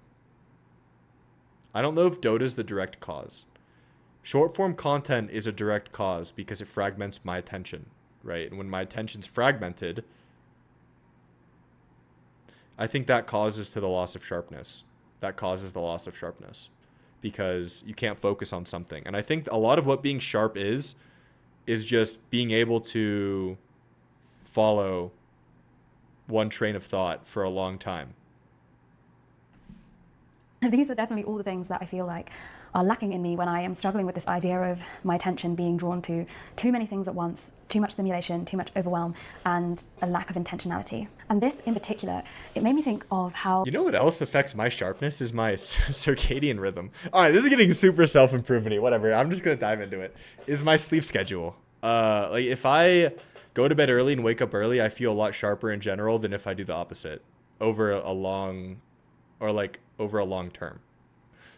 I don't know if Dota is the direct cause. Short form content is a direct cause because it fragments my attention. Right? And when my attention's fragmented, I think that causes the loss of sharpness. Because you can't focus on something. And I think a lot of what being sharp is just being able to follow one train of thought for a long time. these are definitely all the things that I feel like are lacking in me when I am struggling with this idea of my attention being drawn to too many things at once, too much stimulation, too much overwhelm, and a lack of intentionality. And this in particular, it made me think of how... You know what else affects my sharpness is my circadian rhythm. All right, this is getting super self-improvement-y, whatever. I'm just going to dive into it. Is my sleep schedule. Like if I go to bed early and wake up early, I feel a lot sharper in general than if I do the opposite over a long term.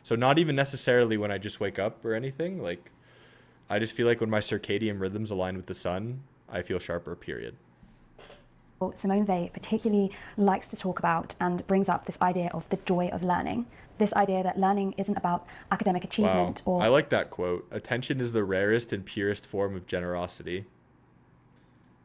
So not even necessarily when I just wake up or anything. Like, I just feel like when my circadian rhythms align with the sun, I feel sharper, period. Simone Weil particularly likes to talk about and brings up this idea of the joy of learning. This idea that learning isn't about academic achievement or... I like that quote. Attention is the rarest and purest form of generosity.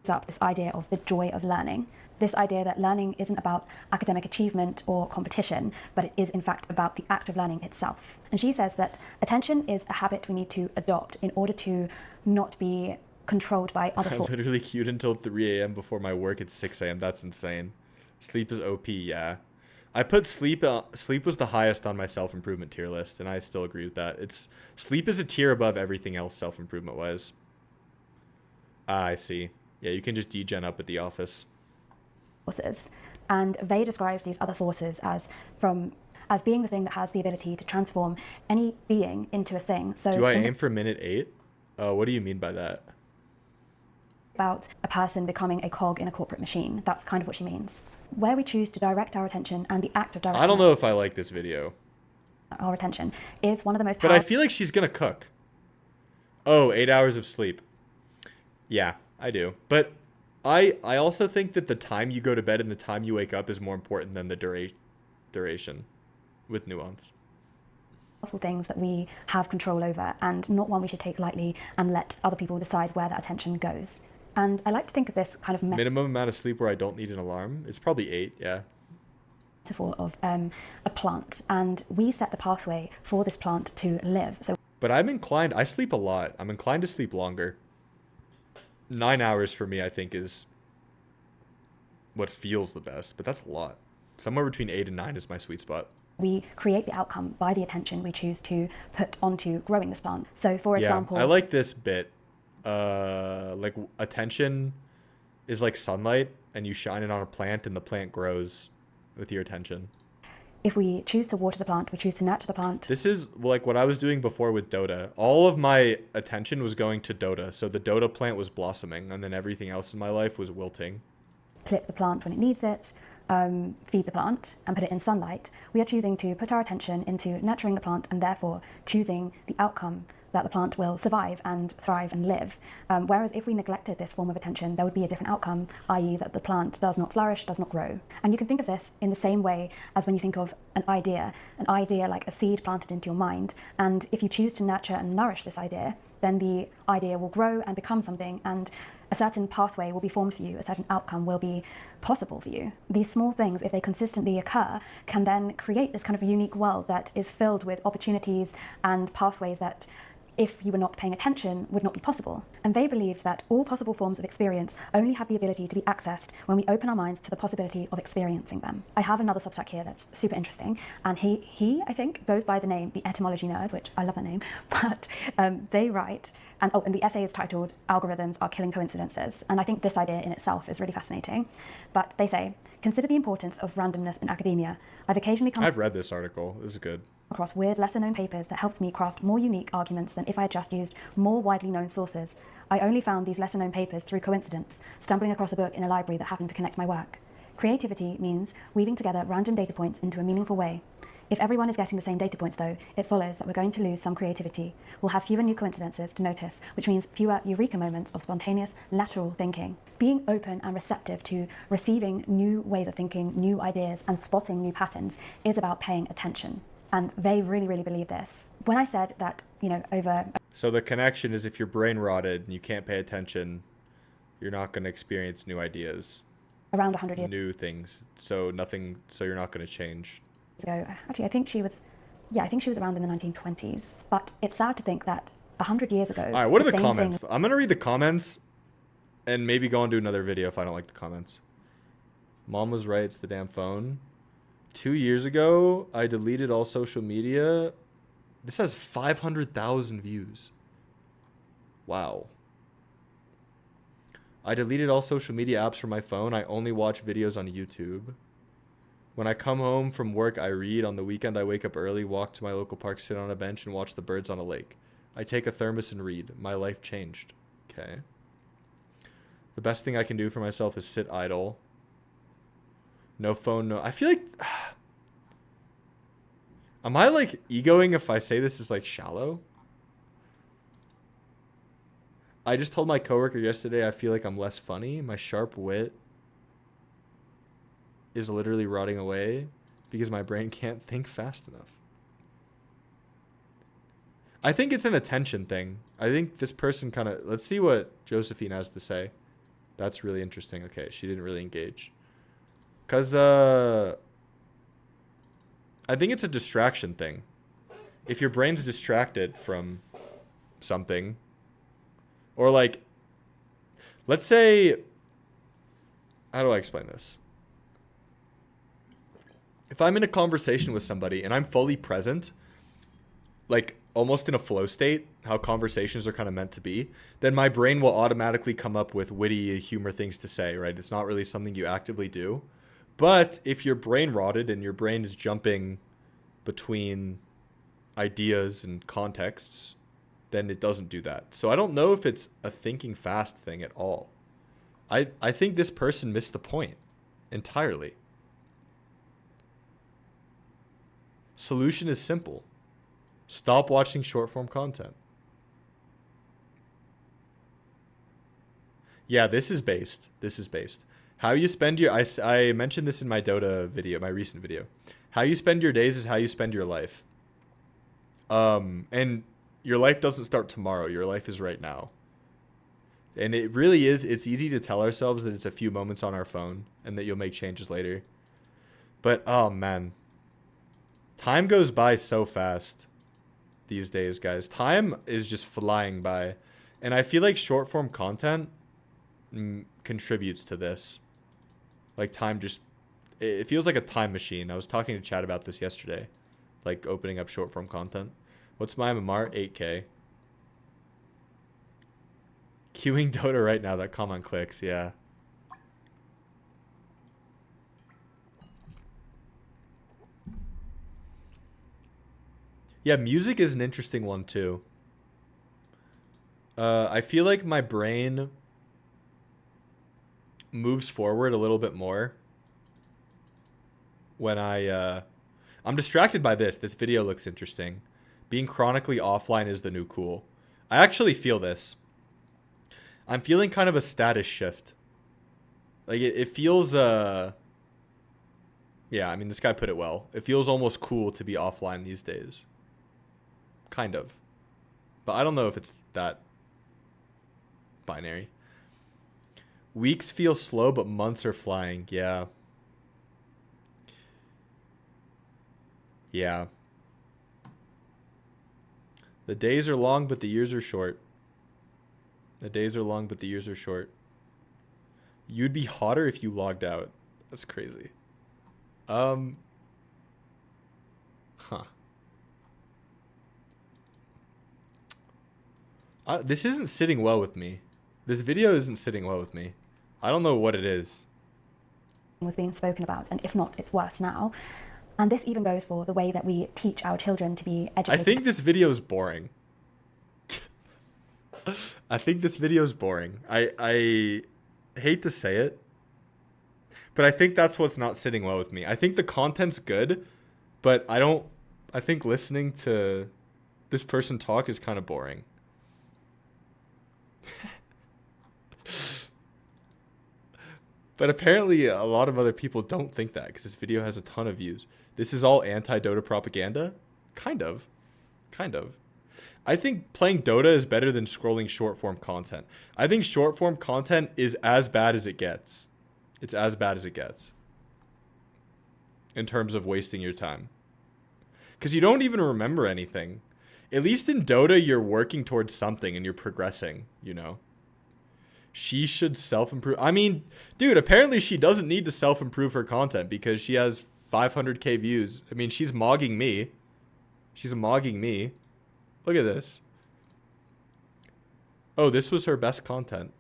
Up this idea of the joy of learning. This idea that learning isn't about academic achievement or competition, but it is in fact about the act of learning itself. And she says that attention is a habit we need to adopt in order to not be controlled by other forces. I literally queued until 3 a.m. before my work at 6 a.m. That's insane. Sleep is OP, yeah. I put sleep was the highest on my self-improvement tier list, and I still agree with that. Sleep is a tier above everything else self-improvement wise. Ah, I see. Yeah, you can just degen up at the office. forces. And Vey describes these other forces as being the thing that has the ability to transform any being into a thing. So Do I think aim for minute 8? What do you mean by that? about a person becoming a cog in a corporate machine. That's kind of what she means. Where we choose to direct our attention and the act of directing I don't know if I like this video. our attention is one of the most But I powerful feel like she's gonna cook. Oh, 8 hours of sleep. Yeah, I do. But I also think that the time you go to bed and the time you wake up is more important than the duration, with nuance. things that we have control over, and not one we should take lightly and let other people decide where that attention goes. And I like to think of this kind of Minimum amount of sleep where I don't need an alarm. It's probably 8, yeah. metaphor of a plant, and we set the pathway for this plant to live. So But I sleep a lot. I'm inclined to sleep longer. 9 hours for me, I think, is what feels the best, but that's a lot. Somewhere between 8 and 9 is my sweet spot. we create the outcome by the attention we choose to put onto growing this plant. So for example, I like this bit. Like attention is like sunlight, and you shine it on a plant, and the plant grows with your attention. if we choose to water the plant, we choose to nurture the plant. This is like what I was doing before with Dota. All of my attention was going to Dota. So the Dota plant was blossoming, and then everything else in my life was wilting. Clip the plant when it needs it, feed the plant, and put it in sunlight. We are choosing to put our attention into nurturing the plant, and therefore choosing the outcome that the plant will survive and thrive and live. Whereas if we neglected this form of attention, there would be a different outcome, i.e. that the plant does not flourish, does not grow. And you can think of this in the same way as when you think of an idea like a seed planted into your mind. And if you choose to nurture and nourish this idea, then the idea will grow and become something, and a certain pathway will be formed for you, a certain outcome will be possible for you. These small things, if they consistently occur, can then create this kind of unique world that is filled with opportunities and pathways that, if you were not paying attention, would not be possible. And they believed that all possible forms of experience only have the ability to be accessed when we open our minds to the possibility of experiencing them. I have another Substack here that's super interesting, and he I think, goes by the name The Etymology Nerd, which I love that name, but they write, and the essay is titled Algorithms Are Killing Coincidences, and I think this idea in itself is really fascinating. But they say, consider the importance of randomness in academia. I've read this article. This is good. Across weird, lesser-known papers that helped me craft more unique arguments than if I had just used more widely known sources. I only found these lesser-known papers through coincidence, stumbling across a book in a library that happened to connect my work. Creativity means weaving together random data points into a meaningful way. If everyone is getting the same data points, though, it follows that we're going to lose some creativity. We'll have fewer new coincidences to notice, which means fewer eureka moments of spontaneous, lateral thinking. Being open and receptive to receiving new ways of thinking, new ideas, and spotting new patterns is about paying attention. And they really, really believe this. When I said that, So the connection is, if you're brain rotted and you can't pay attention, you're not going to experience new ideas. Around 100 years New things. So you're not going to change. ago, actually, I think she was around in the 1920s. But it's sad to think that 100 years ago... All right, what are the same comments? thing- I'm going to read the comments and maybe go on to another video if I don't like the comments. Mom was right, it's the damn phone. 2 years ago, I deleted all social media. This has 500,000 views. Wow. I deleted all social media apps from my phone. I only watch videos on YouTube. When I come home from work, I read. On the weekend, I wake up early, walk to my local park, sit on a bench, and watch the birds on a lake. I take a thermos and read. My life changed. Okay. The best thing I can do for myself is sit idle. No phone, no... I feel like... Am I, like, egoing if I say this is, like, shallow? I just told my coworker yesterday I feel like I'm less funny. My sharp wit is literally rotting away because my brain can't think fast enough. I think it's an attention thing. I think this person kind of... Let's see what Josephine has to say. That's really interesting. Okay, she didn't really engage. Because, I think it's a distraction thing. If your brain's distracted from something, or like, let's say, how do I explain this? If I'm in a conversation with somebody and I'm fully present, like almost in a flow state, how conversations are kind of meant to be, then my brain will automatically come up with witty humor things to say, right? It's not really something you actively do. But if you're brain rotted and your brain is jumping between ideas and contexts, then it doesn't do that. So I don't know if it's a thinking fast thing at all. I think this person missed the point entirely. Solution is simple. Stop watching short form content. Yeah, this is based. How you spend your... I mentioned this in my Dota video, my recent video. How you spend your days is how you spend your life. And your life doesn't start tomorrow. Your life is right now. And it really is. It's easy to tell ourselves that it's a few moments on our phone and that you'll make changes later. But, oh, man. Time goes by so fast these days, guys. Time is just flying by. And I feel like short form content contributes to this. Like time just... It feels like a time machine. I was talking to Chad about this yesterday. Like opening up short form content. What's my MMR? 8K. Queuing Dota right now. That comment clicks. Yeah. Yeah, music is an interesting one too. I feel like my brain moves forward a little bit more when I'm distracted by this. This video looks interesting. Being chronically offline is the new cool. I actually feel this. I'm feeling kind of a status shift. Like it feels yeah, I mean, this guy put it well. It feels almost cool to be offline these days. Kind of. But I don't know if it's that binary. Weeks feel slow, but months are flying. Yeah. Yeah. The days are long, but the years are short. The days are long, but the years are short. You'd be hotter if you logged out. That's crazy. Huh. This isn't sitting well with me. This video isn't sitting well with me. I don't know what it is. Was being spoken about, and if not, it's worse now. And this even goes for the way that we teach our children to be educated. I think this video is boring. I think this video is boring. I hate to say it, but I think that's what's not sitting well with me. I think the content's good, but I think listening to this person talk is kind of boring. But apparently a lot of other people don't think that because this video has a ton of views. This is all anti-Dota propaganda? Kind of. Kind of. I think playing Dota is better than scrolling short-form content. I think short-form content is as bad as it gets. It's as bad as it gets. In terms of wasting your time. Because you don't even remember anything. At least in Dota, you're working towards something and you're progressing, you know? She should self-improve. I mean, dude, apparently she doesn't need to self-improve her content because she has 500k views. I mean, she's mogging me. She's mogging me. Look at this. Oh, this was her best content.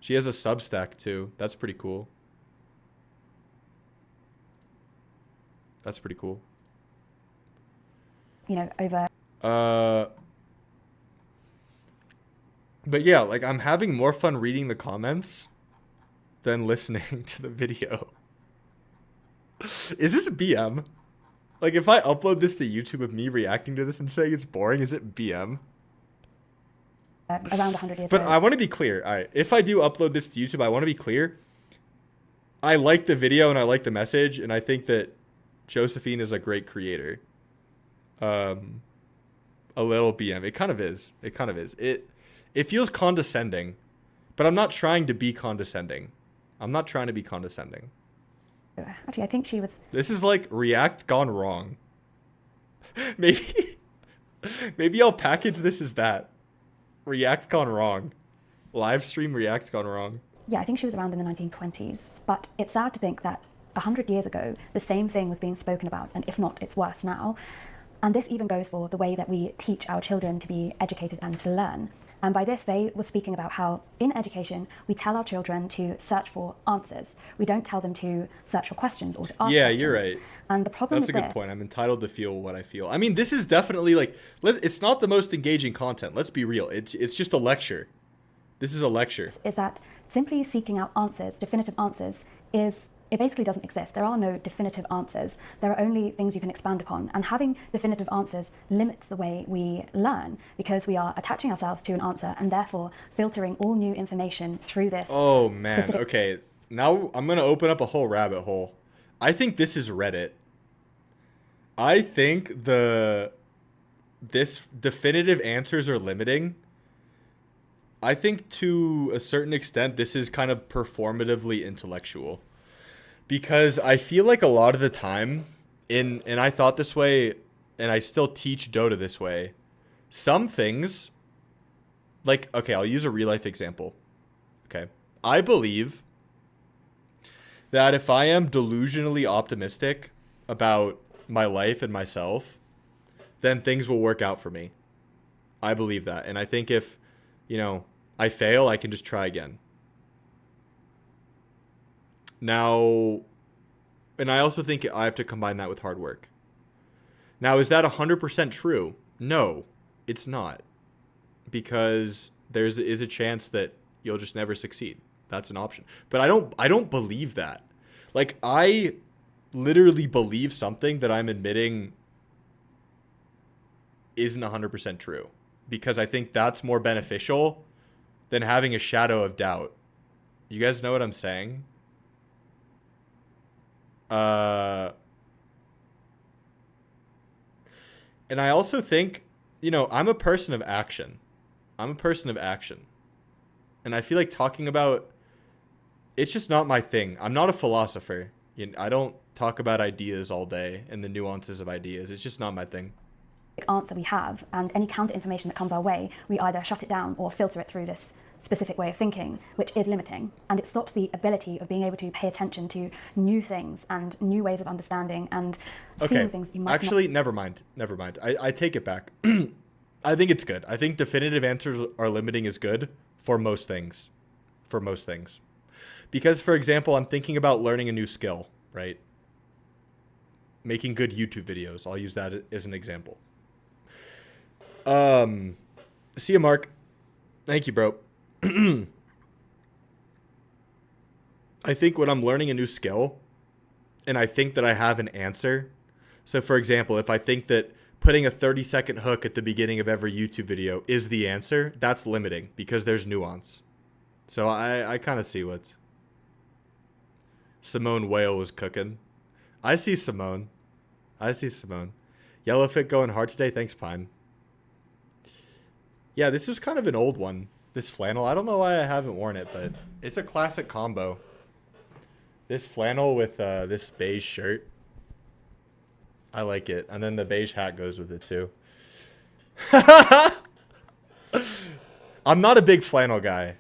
She has a Substack too. That's pretty cool. That's pretty cool. You know, over... But yeah, like I'm having more fun reading the comments than listening to the video. Is this BM? Like if I upload this to YouTube of me reacting to this and saying it's boring, is it BM? around 100 years But ago. I want to be clear. All right, if I do upload this to YouTube, I want to be clear. I like the video and I like the message, and I think that Josephine is a great creator. A little BM. It kind of is. It kind of is. It feels condescending, but I'm not trying to be condescending. I'm not trying to be condescending. Actually, I think she was... This is like React gone wrong. Maybe I'll package this as that. React gone wrong. Live stream React gone wrong. Yeah, I think she was around in the 1920s. But it's sad to think that 100 years ago, the same thing was being spoken about, and if not, it's worse now. And this even goes for the way that we teach our children to be educated and to learn. And by this, Faye was speaking about how in education, we tell our children to search for answers. We don't tell them to search for questions or to ask questions. You're right. And the problem That's a good point. I'm entitled to feel what I feel. I mean, this is definitely like, it's not the most engaging content. Let's be real. It's just a lecture. This is a lecture. Is that simply seeking out answers, definitive answers, it basically doesn't exist. There are no definitive answers. There are only things you can expand upon. And having definitive answers limits the way we learn because we are attaching ourselves to an answer and therefore filtering all new information through this. Oh, man. Okay. Now I'm going to open up a whole rabbit hole. I think this is Reddit. I think this definitive answers are limiting. I think to a certain extent, this is kind of performatively intellectual. Because I feel like a lot of the time, and I thought this way, and I still teach Dota this way, some things, like, okay, I'll use a real life example. Okay. I believe that if I am delusionally optimistic about my life and myself, then things will work out for me. I believe that. And I think if, I fail, I can just try again. Now, and I also think I have to combine that with hard work. Now, is that 100% true? No, it's not. Because there is a chance that you'll just never succeed. That's an option. But I don't believe that. Like, I literally believe something that I'm admitting isn't 100% true. Because I think that's more beneficial than having a shadow of doubt. You guys know what I'm saying? And I also think, I'm a person of action. And I feel like talking about, it's just not my thing. I'm not a philosopher. I don't talk about ideas all day and the nuances of ideas. It's just not my thing. Answer we have, and any counter information that comes our way, we either shut it down or filter it through this specific way of thinking, which is limiting, and it stops the ability of being able to pay attention to new things and new ways of understanding and seeing things you might actually never mind. I take it back. I think it's good. I think definitive answers are limiting is good for most things. Because, for example, I'm thinking about learning a new skill, right? Making good YouTube videos. I'll use that as an example. See you, Mark. Thank you, bro. I think when I'm learning a new skill and I think that I have an answer. So, for example, if I think that putting a 30-second hook at the beginning of every YouTube video is the answer, that's limiting because there's nuance. So I kind of see what Simone Whale was cooking. I see Simone. Yellowfit going hard today. Thanks, Pine. Yeah, this is kind of an old one. This flannel. I don't know why I haven't worn it, but it's a classic combo. This flannel with this beige shirt. I like it. And then the beige hat goes with it too. I'm not a big flannel guy.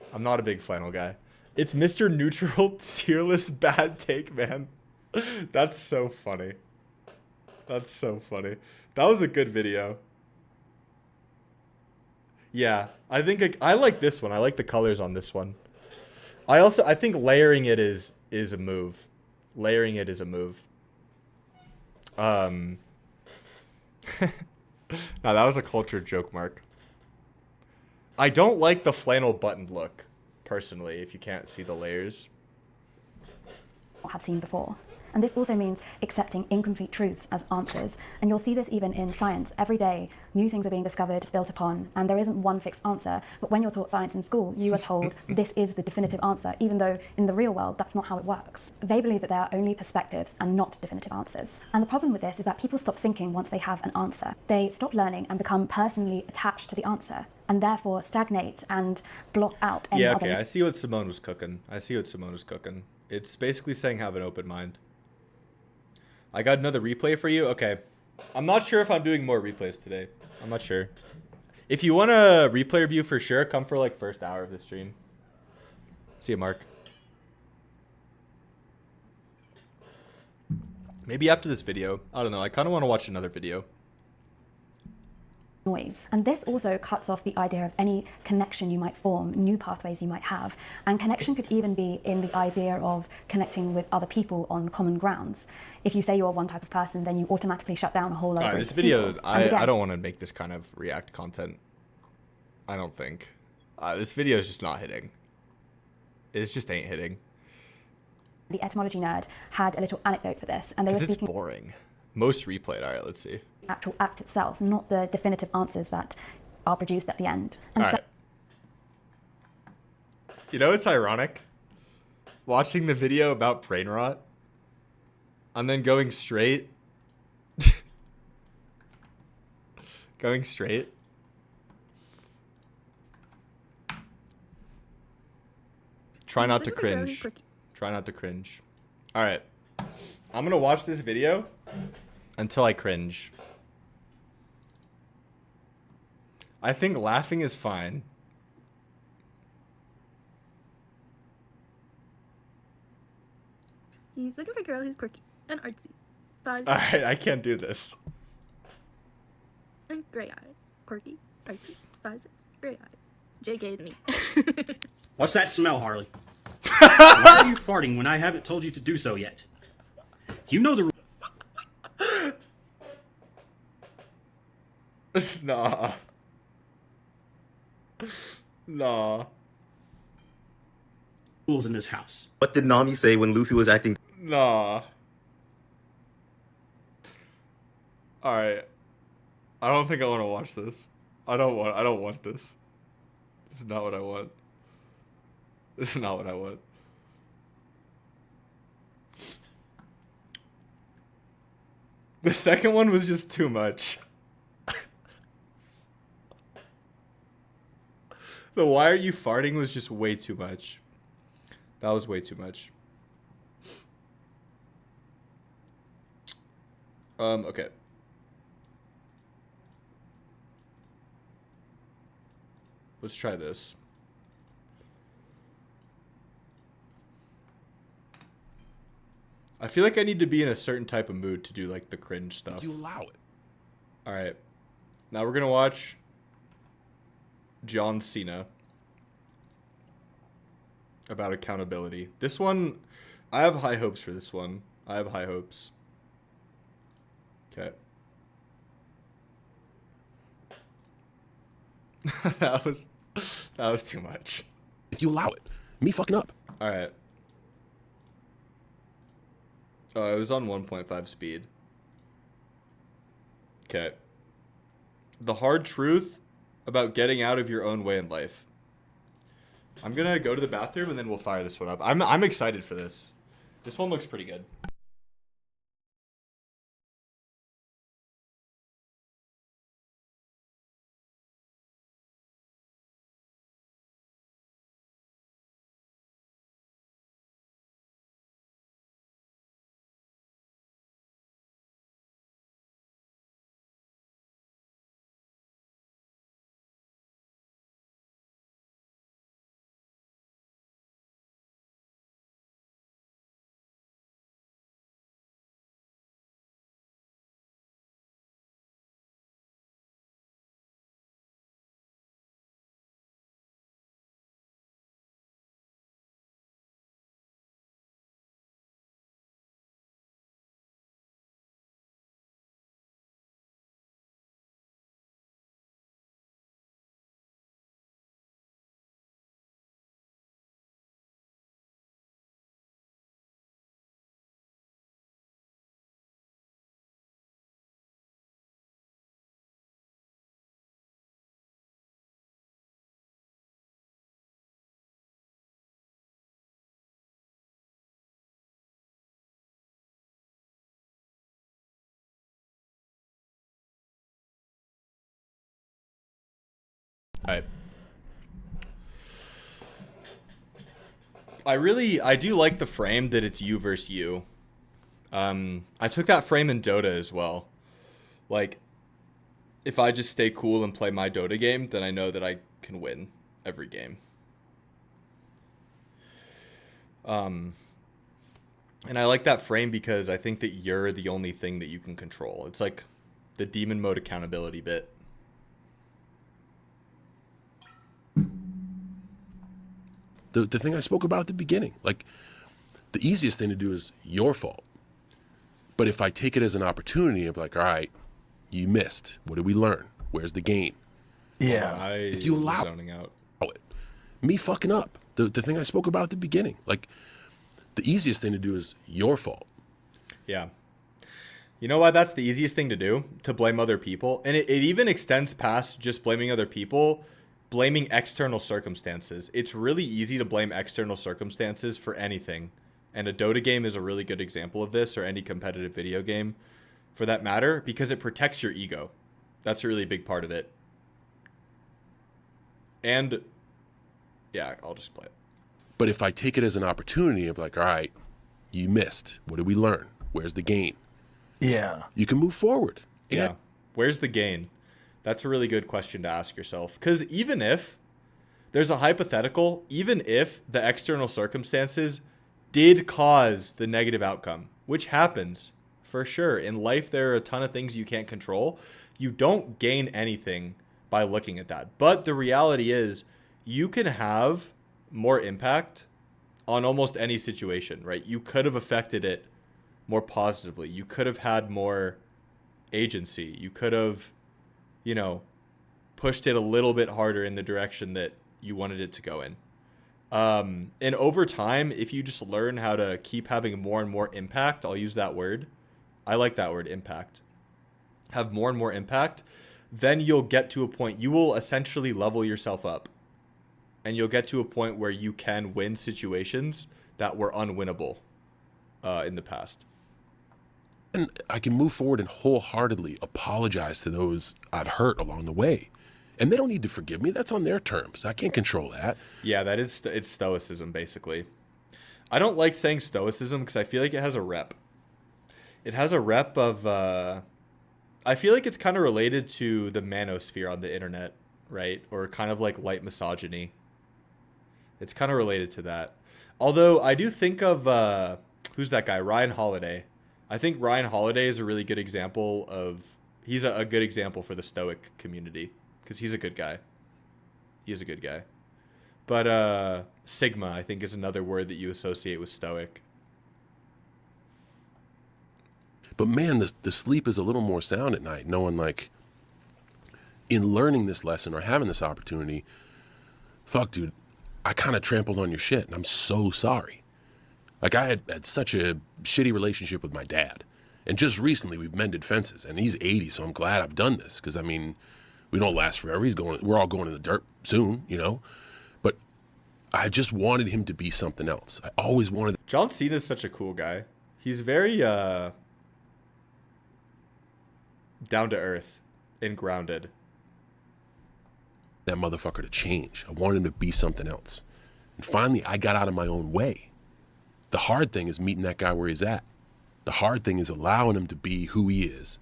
It's Mr. Neutral tier list bad take, man. That's so funny. That was a good video. Yeah, I think I like this one. I like the colors on this one. I think layering it is a move. Now that was a cultured joke, Mark. I don't like the flannel buttoned look, personally, if you can't see the layers. have seen before. And this also means accepting incomplete truths as answers. And you'll see this even in science. Every day, new things are being discovered, built upon, and there isn't one fixed answer. But when you're taught science in school, you are told this is the definitive answer, even though in the real world, that's not how it works. They believe that there are only perspectives and not definitive answers. And the problem with this is that people stop thinking once they have an answer. They stop learning and become personally attached to the answer, and therefore stagnate and block out any other... I see what Simone was cooking. It's basically saying have an open mind. I got another replay for you. Okay. I'm not sure if I'm doing more replays today. I'm not sure. If you want a replay review for sure, come for like first hour of the stream. See you, Mark. Maybe after this video. I don't know. I kind of want to watch another video. Noise. And this also cuts off the idea of any connection you might form, new pathways you might have. And connection could even be in the idea of connecting with other people on common grounds. If you say you're one type of person, then you automatically shut down a whole lot of This video, people. Again, I don't want to make this kind of react content. I don't think. This video is just not hitting. It just ain't hitting. The etymology nerd had a little anecdote for this, and they were Because it's speaking boring. Most replayed. All right, let's see. the actual act itself, not the definitive answers that are produced at the end. And All right. You know, it's ironic. Watching the video about brain rot, and then going straight. Going straight. Try not to cringe. Try not to cringe. All right. I'm going to watch this video until I cringe. I think laughing is fine. He's looking for a girl who's quirky and artsy. Fuzz All right, I can't do this. and gray eyes. Quirky, artsy, fuzzes, gray eyes. JK to me. What's that smell, Harley? Why are you farting when I haven't told you to do so yet? You know the Nah. Nah. rules in this house. What did Nami say when Luffy was acting? Nah. Alright. I don't think I want to watch this. I don't want this. This is not what I want. This is not what I want. The second one was just too much. The why are you farting was just way too much. That was way too much. Okay. Let's try this. I feel like I need to be in a certain type of mood to do like the cringe stuff. You allow it. All right. Now we're going to watch John Cena about accountability. This one, I have high hopes for this one. I have high hopes. Okay. that was too much. If you allow it. Me fucking up. All right. Oh, it was on 1.5 speed. Okay. The hard truth about getting out of your own way in life. I'm gonna go to the bathroom and then we'll fire this one up. I'm excited for this. This one looks pretty good. Alright. I do like the frame that it's you versus you. I took that frame in Dota as well. Like, if I just stay cool and play my Dota game, then I know that I can win every game. And I like that frame because I think that you're the only thing that you can control. It's like the demon mode accountability bit. The thing I spoke about at the beginning, like the easiest thing to do is your fault. But if I take it as an opportunity of like, all right, you missed. What did we learn? Where's the gain? If you allow zoning out. It. Me fucking up. The thing I spoke about at the beginning, like the easiest thing to do is your fault. Yeah. You know why that's the easiest thing to do? To blame other people. And it even extends past just blaming other people, blaming external circumstances. It's really easy to blame external circumstances for anything. And a Dota game is a really good example of this, or any competitive video game for that matter, because it protects your ego. That's a really big part of it. And yeah, I'll just play it. But if I take it as an opportunity of like, all right, you missed. What did we learn? Where's the gain? Yeah. You can move forward. Yeah. Where's the gain? That's a really good question to ask yourself. Because even if there's a hypothetical, even if the external circumstances did cause the negative outcome, which happens for sure. In life, there are a ton of things you can't control. You don't gain anything by looking at that. But the reality is you can have more impact on almost any situation, right? You could have affected it more positively. You could have had more agency. You could have, you know, pushed it a little bit harder in the direction that you wanted it to go in. And over time, if you just learn how to keep having more and more impact, I'll use that word. I like that word, impact. Have more and more impact, then you'll get to a point, you will essentially level yourself up. And you'll get to a point where you can win situations that were unwinnable in the past. And I can move forward and wholeheartedly apologize to those I've hurt along the way. And they don't need to forgive me. That's on their terms. I can't control that. Yeah, that is it's stoicism, basically. I don't like saying stoicism because I feel like it has a rep. It has a rep of... I feel like it's kind of related to the manosphere on the internet, right? Or kind of like light misogyny. It's kind of related to that. Although I do think of... who's that guy? Ryan Holiday. I think Ryan Holiday is a really good example of... He's a good example for the Stoic community. Because he's a good guy. He is a good guy. But Sigma, I think, is another word that you associate with Stoic. But man, the sleep is a little more sound at night, knowing like in learning this lesson or having this opportunity, fuck, dude, I kind of trampled on your shit and I'm so sorry. Like I had such a shitty relationship with my dad. And just recently we've mended fences and he's 80, so I'm glad I've done this. Cause I mean, we don't last forever. We're all going in the dirt soon, you know, but I just wanted him to be something else. I always wanted. John Cena is such a cool guy. He's very down to earth and grounded. That motherfucker to change. I wanted him to be something else. And finally, I got out of my own way. The hard thing is meeting that guy where he's at. The hard thing is allowing him to be who he is.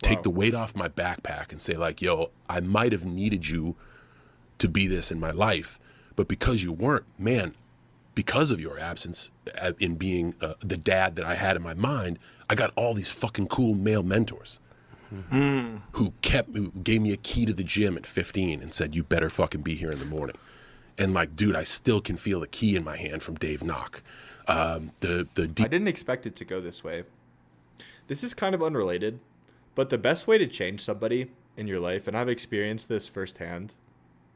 Take the weight off my backpack and say like, yo, I might have needed you to be this in my life, but because you weren't, man, because of your absence in being the dad that I had in my mind, I got all these fucking cool male mentors who gave me a key to the gym at 15 and said, you better fucking be here in the morning. And like, dude, I still can feel the key in my hand from Dave Knock. I didn't expect it to go this way. This is kind of unrelated, but the best way to change somebody in your life, and I've experienced this firsthand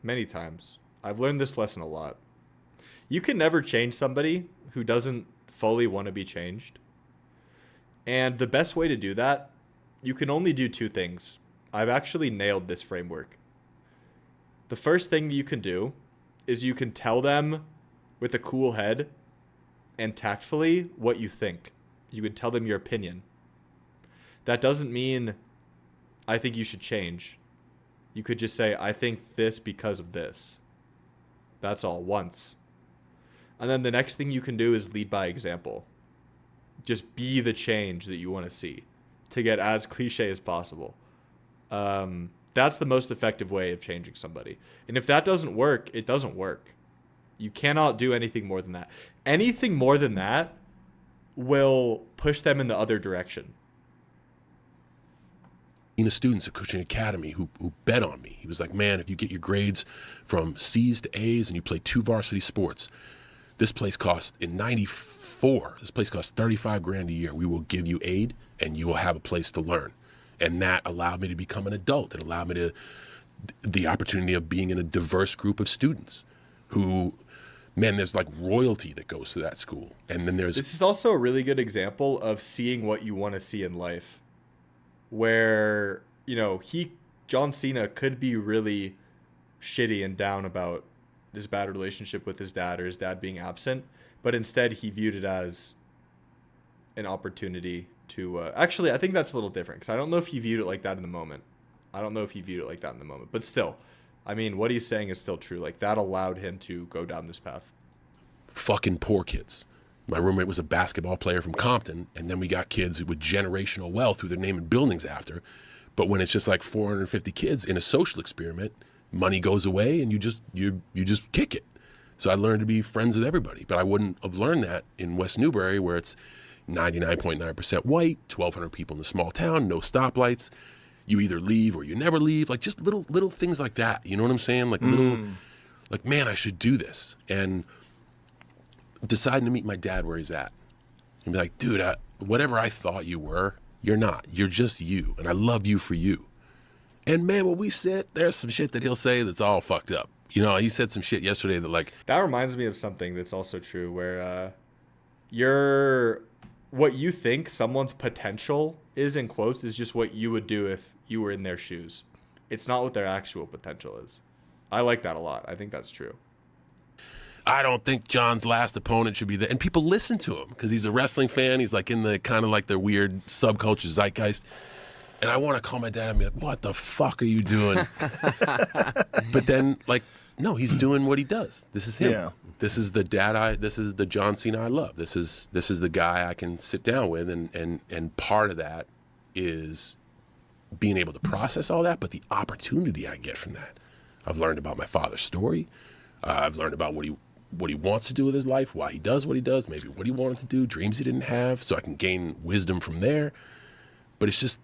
many times. I've learned this lesson a lot. You can never change somebody who doesn't fully want to be changed. And the best way to do that, you can only do two things. I've actually nailed this framework. The first thing you can do is you can tell them with a cool head and tactfully what you think. You can tell them your opinion. That doesn't mean I think you should change. You could just say, I think this because of this. That's all, once. And then the next thing you can do is lead by example. Just be the change that you want to see, to get as cliche as possible. That's the most effective way of changing somebody. And if that doesn't work, it doesn't work. You cannot do anything more than that. Anything more than that will push them in the other direction. Students at Cushing Academy who bet on me. He was like, man, if you get your grades from C's to A's and you play 2 varsity sports, this place cost in 94, this place cost $35,000 a year. We will give you aid and you will have a place to learn. And that allowed me to become an adult. It allowed me to the opportunity of being in a diverse group of students who, man, there's like royalty that goes to that school. And then there's... This is also a really good example of seeing what you want to see in life. Where, you know, John Cena could be really shitty and down about his bad relationship with his dad or his dad being absent, but instead he viewed it as an opportunity to... actually, I think that's a little different, because I don't know if he viewed it like that in the moment. But still, I mean, what he's saying is still true. Like, that allowed him to go down this path. Fucking poor kids. My roommate was a basketball player from Compton, and then we got kids with generational wealth who they're naming buildings after. But when it's just like 450 kids in a social experiment, money goes away and you just kick it. So I learned to be friends with everybody, but I wouldn't have learned that in West Newbury, where it's 99.9% white, 1,200 people in a small town, no stoplights. You either leave or you never leave. Like, just little things like that. You know what I'm saying? Like like, man, I should do this. And deciding to meet my dad where he's at and be like, dude, whatever I thought you were, you're not. You're just you, and I love you for you. And man, when we sit, there's some shit that he'll say that's all fucked up. You know, he said some shit yesterday that, like... That reminds me of something that's also true, where what you think someone's potential is, in quotes, is just what you would do if you were in their shoes. It's not what their actual potential is. I like that a lot. I think that's true. I don't think John's last opponent should be there. And people listen to him because he's a wrestling fan. He's like in the kind of like the weird subculture zeitgeist. And I want to call my dad and be like, what the fuck are you doing? But then, like, no, he's doing what he does. This is him. Yeah. This is the this is the John Cena I love. This is the guy I can sit down with. And part of that is being able to process all that, but the opportunity I get from that. I've learned about my father's story. I've learned about what he wants to do with his life, why he does what he does, maybe what he wanted to do, dreams he didn't have, so I can gain wisdom from there. But it's just,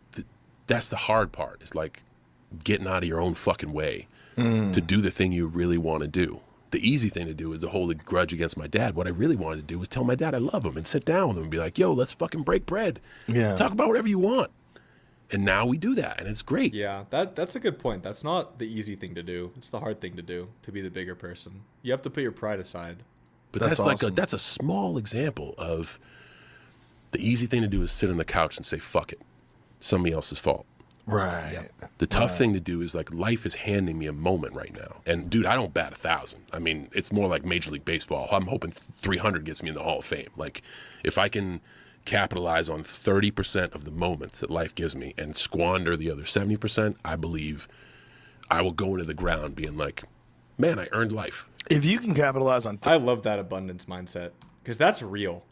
that's the hard part. It's like getting out of your own fucking way to do the thing you really want to do. The easy thing to do is to hold a grudge against my dad. What I really wanted to do was tell my dad I love him and sit down with him and be like, yo, let's fucking break bread. Yeah. Talk about whatever you want. And now we do that, and it's great. Yeah, that's a good point. That's not the easy thing to do. It's the hard thing to do, to be the bigger person. You have to put your pride aside. But That's that's like awesome. that's a small example of the easy thing to do is sit on the couch and say, fuck it. Somebody else's fault. Right. The tough thing to do is, like, life is handing me a moment right now. And dude, I don't bat 1,000. I mean, it's more like Major League Baseball. I'm hoping 300 gets me in the Hall of Fame. Like, if I can capitalize on 30% of the moments that life gives me and squander the other 70%, I believe I will go into the ground being like, man, I earned life. If you can capitalize on... I love that abundance mindset, because that's real.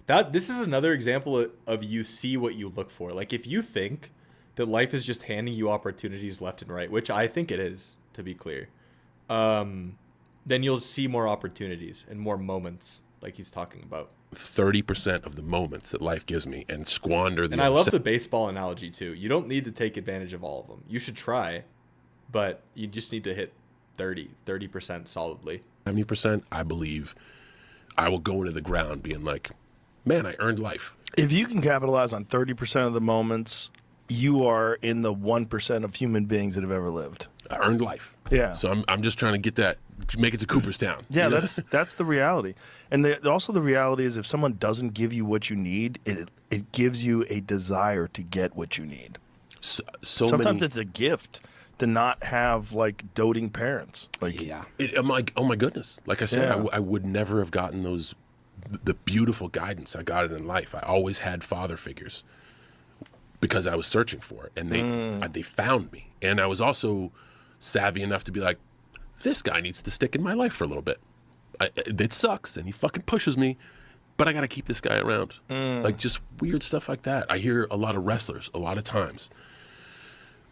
This is another example of you see what you look for. Like, if you think that life is just handing you opportunities left and right, which I think it is, to be clear, then you'll see more opportunities and more moments like he's talking about. 30% of the moments that life gives me and squander the And I other love the baseball analogy too. You don't need to take advantage of all of them. You should try, but you just need to hit 30% solidly. 70%. I believe I will go into the ground being like, man, I earned life. If you can capitalize on 30% of the moments, you are in the 1% of human beings that have ever lived. I earned life. Yeah. So I'm just trying to get that, make it to Cooperstown. Yeah, You know? that's the reality. And also the reality is, if someone doesn't give you what you need, it gives you a desire to get what you need. so Sometimes many, it's a gift to not have, like, doting parents. Like, Yeah. I'm like, oh my goodness. Like I said, Yeah. I would never have gotten the beautiful guidance I got in life. I always had father figures because I was searching for it, and they found me. And I was also savvy enough to be like, this guy needs to stick in my life for a little bit. It sucks, and he fucking pushes me, but I got to keep this guy around. Like, just weird stuff like that. I hear a lot of wrestlers a lot of times.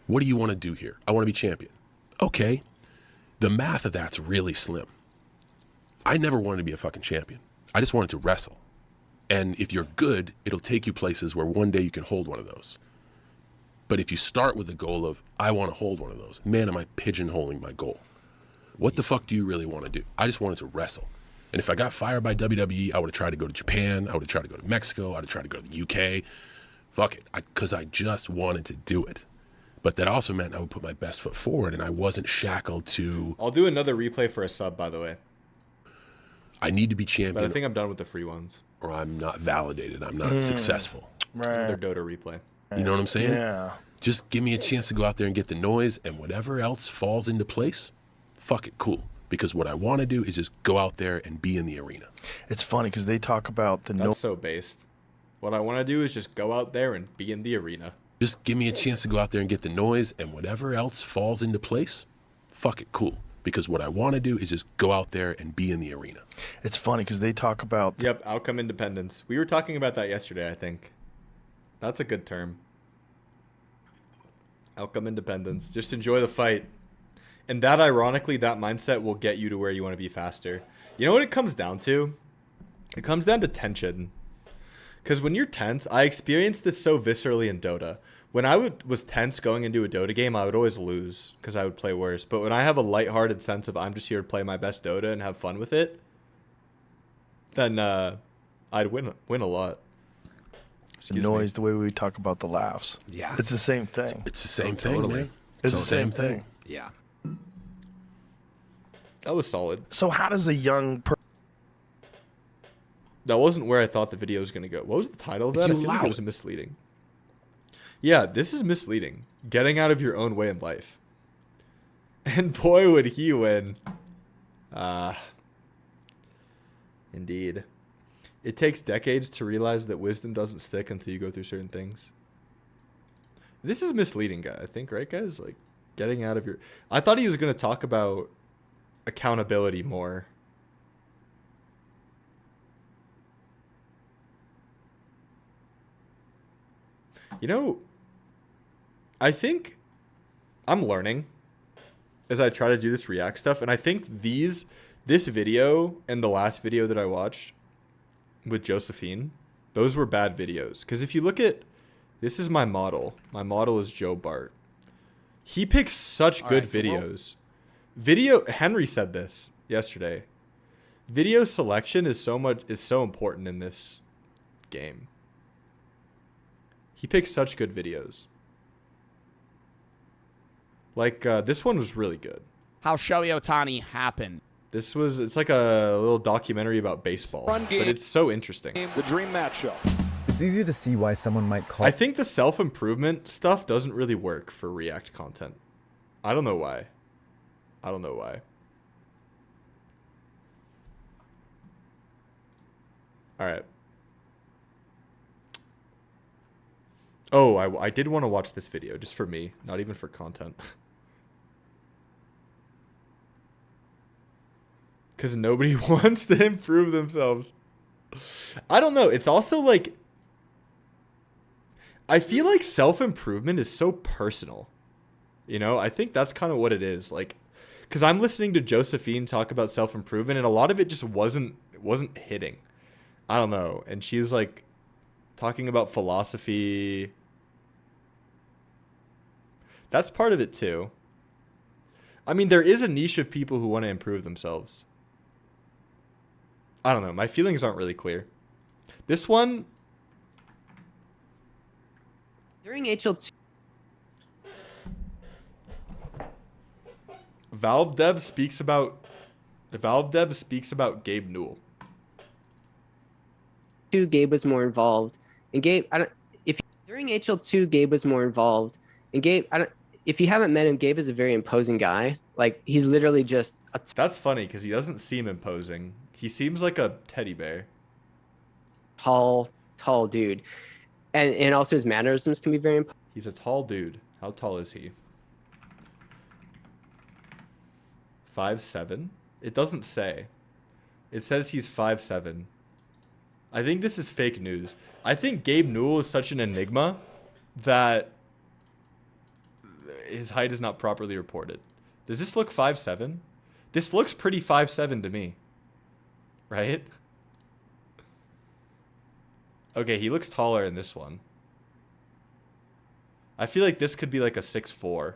What do you want to do here? I want to be champion. Okay. The math of that's really slim. I never wanted to be a fucking champion. I just wanted to wrestle. And if you're good, it'll take you places where one day you can hold one of those. But if you start with the goal of, I want to hold one of those, man, am I pigeonholing my goal? What the fuck do you really want to do? I just wanted to wrestle. And if I got fired by WWE, I would have tried to go to Japan. I would have tried to go to Mexico. I would have tried to go to the UK. Fuck it. Because I just wanted to do it. But that also meant I would put my best foot forward, and I wasn't shackled to, I'll do another replay for a sub, by the way. I need to be But I champion think I'm done with the free ones. or I'm not validated. I'm not successful. Another Dota replay. You know what I'm saying? Yeah. Just give me a chance to go out there and get the noise, and whatever else falls into place, fuck it, cool. Because what I want to do is just go out there and be in the arena. It's funny because they talk about the That's so based. What I want to do is just go out there and be in the arena. Just give me a chance to go out there and get the noise, and whatever else falls into place, fuck it, cool. Because what I want to do is just go out there and be in the arena. It's funny because they talk about Yep, outcome independence. We were talking about that yesterday, I think. That's a good term. Outcome independence. Just enjoy the fight. And that, ironically, that mindset will get you to where you want to be faster. You know what it comes down to? It comes down to tension. Because when you're tense, I experienced this so viscerally in Dota. When I was tense going into a Dota game, I would always lose because I would play worse. But when I have a lighthearted sense of I'm just here to play my best Dota and have fun with it, then I'd win a lot. Excuse me. noise, the way we talk about the laughs. Yeah. It's the same thing. It's the same thing, totally. man. It's the same thing. Yeah. That was solid. So how does a young person That wasn't where I thought the video was going to go. What was the title of that? I You feel like allow it was it. misleading. Yeah, this is misleading. Getting out of your own way in life. And boy, would he win. Indeed. It takes decades to realize that wisdom doesn't stick until you go through certain things. This is misleading, guy. I think, right, guys? Like, getting out of your... I thought he was going to talk about accountability more. You know, I think I'm learning as I try to do this React stuff, and I think this video and the last video that I watched with Josephine, those were bad videos. Because if you look at, this is my model. My model is Joe Bart. He picks such good videos. Henry said this yesterday. Video selection is so important in this game. He picks such good videos. Like, this one was really good. How Shohei Ohtani happened. It's like a little documentary about baseball, but it's so interesting. The dream matchup. It's easy to see why someone might call... I think the self-improvement stuff doesn't really work for React content. I don't know why. All right. Oh, I did want to watch this video just for me, not even for content. Because nobody wants to improve themselves. I don't know. It's also like... I feel like self-improvement is so personal. You know, I think that's kind of what it is. Like, because I'm listening to Josephine talk about self-improvement, and a lot of it just wasn't hitting. I don't know. And she's like talking about philosophy. That's part of it too. I mean, there is a niche of people who want to improve themselves. I don't know. My feelings aren't really clear. This one... During HL2... Valve Dev speaks about Gabe Newell. Gabe was more involved. And Gabe, during HL2, Gabe was more involved. And Gabe, if you haven't met him, Gabe is a very imposing guy. Like, he's literally just That's funny because he doesn't seem imposing. He seems like a teddy bear. Tall dude. And also his mannerisms can be very imposing. He's a tall dude. How tall is he? 5'7"? It doesn't say. It says he's 5'7". I think this is fake news. I think Gabe Newell is such an enigma that his height is not properly reported. Does this look 5'7"? This looks pretty 5'7" to me. Right? Okay, he looks taller in this one. I feel like this could be like a 6'4".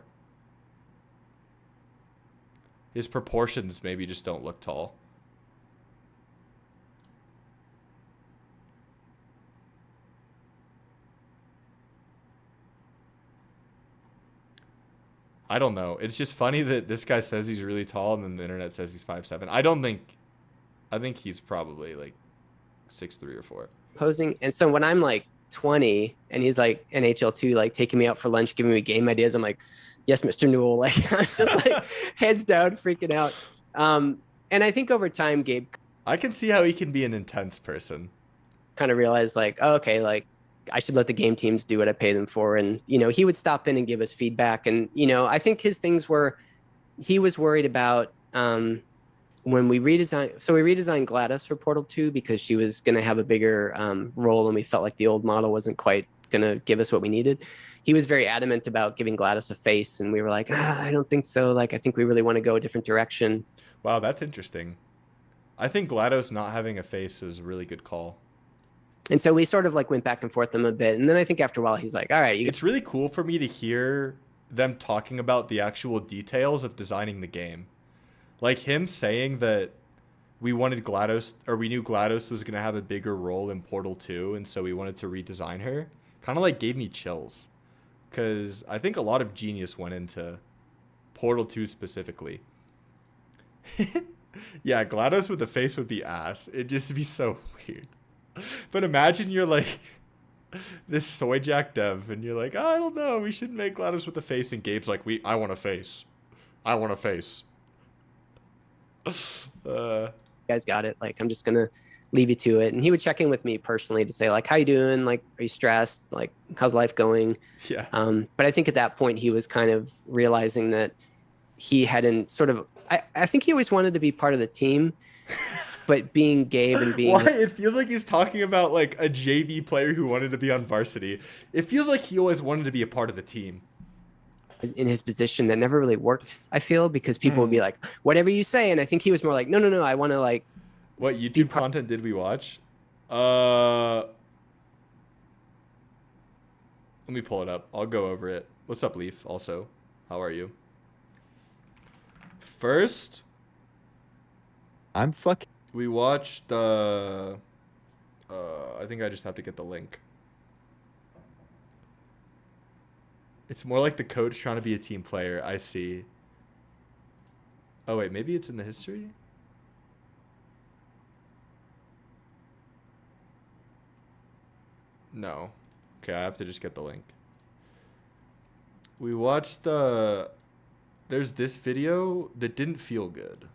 His proportions maybe just don't look tall. I don't know. It's just funny that this guy says he's really tall and then the internet says he's 5'7". I think he's probably like 6'3" or 4". Posing. And so when I'm like 20 and he's like in HL2, like taking me out for lunch, giving me game ideas, I'm like, yes, Mr. Newell. Like, I'm just like heads down, freaking out. And I think over time, Gabe I can see how he can be an intense person. kind of realized like, oh, okay, like I should let the game teams do what I pay them for. And, you know, he would stop in and give us feedback. And, you know, I think his things were, he was worried about when we redesigned. So we redesigned GLaDOS for Portal 2 because she was going to have a bigger role. And we felt like the old model wasn't quite going to give us what we needed. He was very adamant about giving GLaDOS a face. And we were like, I don't think so. Like, I think we really want to go a different direction. Wow, that's interesting. I think GLaDOS not having a face is a really good call. And so we sort of like went back and forth him a bit. And then I think after a while, he's like, all right. It's really cool for me to hear them talking about the actual details of designing the game. Like him saying that we wanted GLaDOS, or we knew GLaDOS was going to have a bigger role in Portal 2. And so we wanted to redesign her. Kind of like gave me chills. Because I think a lot of genius went into Portal 2 specifically. Yeah, GLaDOS with a face would be ass. It'd just be so weird. But imagine you're like this soy jack dev and you're like, I don't know, we should make GLaDOS with a face, and Gabe's like, I want a face. I want a face. You guys got it. Like, I'm just gonna leave you to it. And he would check in with me personally to say, like, how you doing? Like, are you stressed? Like, how's life going? Yeah. But I think at that point he was kind of realizing that he hadn't sort of, I think he always wanted to be part of the team. But being Gabe and being... Why? It feels like he's talking about like a JV player who wanted to be on varsity. It feels like he always wanted to be a part of the team. In his position that never really worked, I feel, because people would be like, whatever you say. And I think he was more like, no, I want to like... What YouTube content did we watch? Let me pull it up. I'll go over it. What's up, Leaf? Also, how are you? First... We watched the... I think I just have to get the link. It's more like the coach trying to be a team player. I see. Oh, wait. Maybe it's in the history? No. Okay, I have to just get the link. We watched the... There's this video that didn't feel good.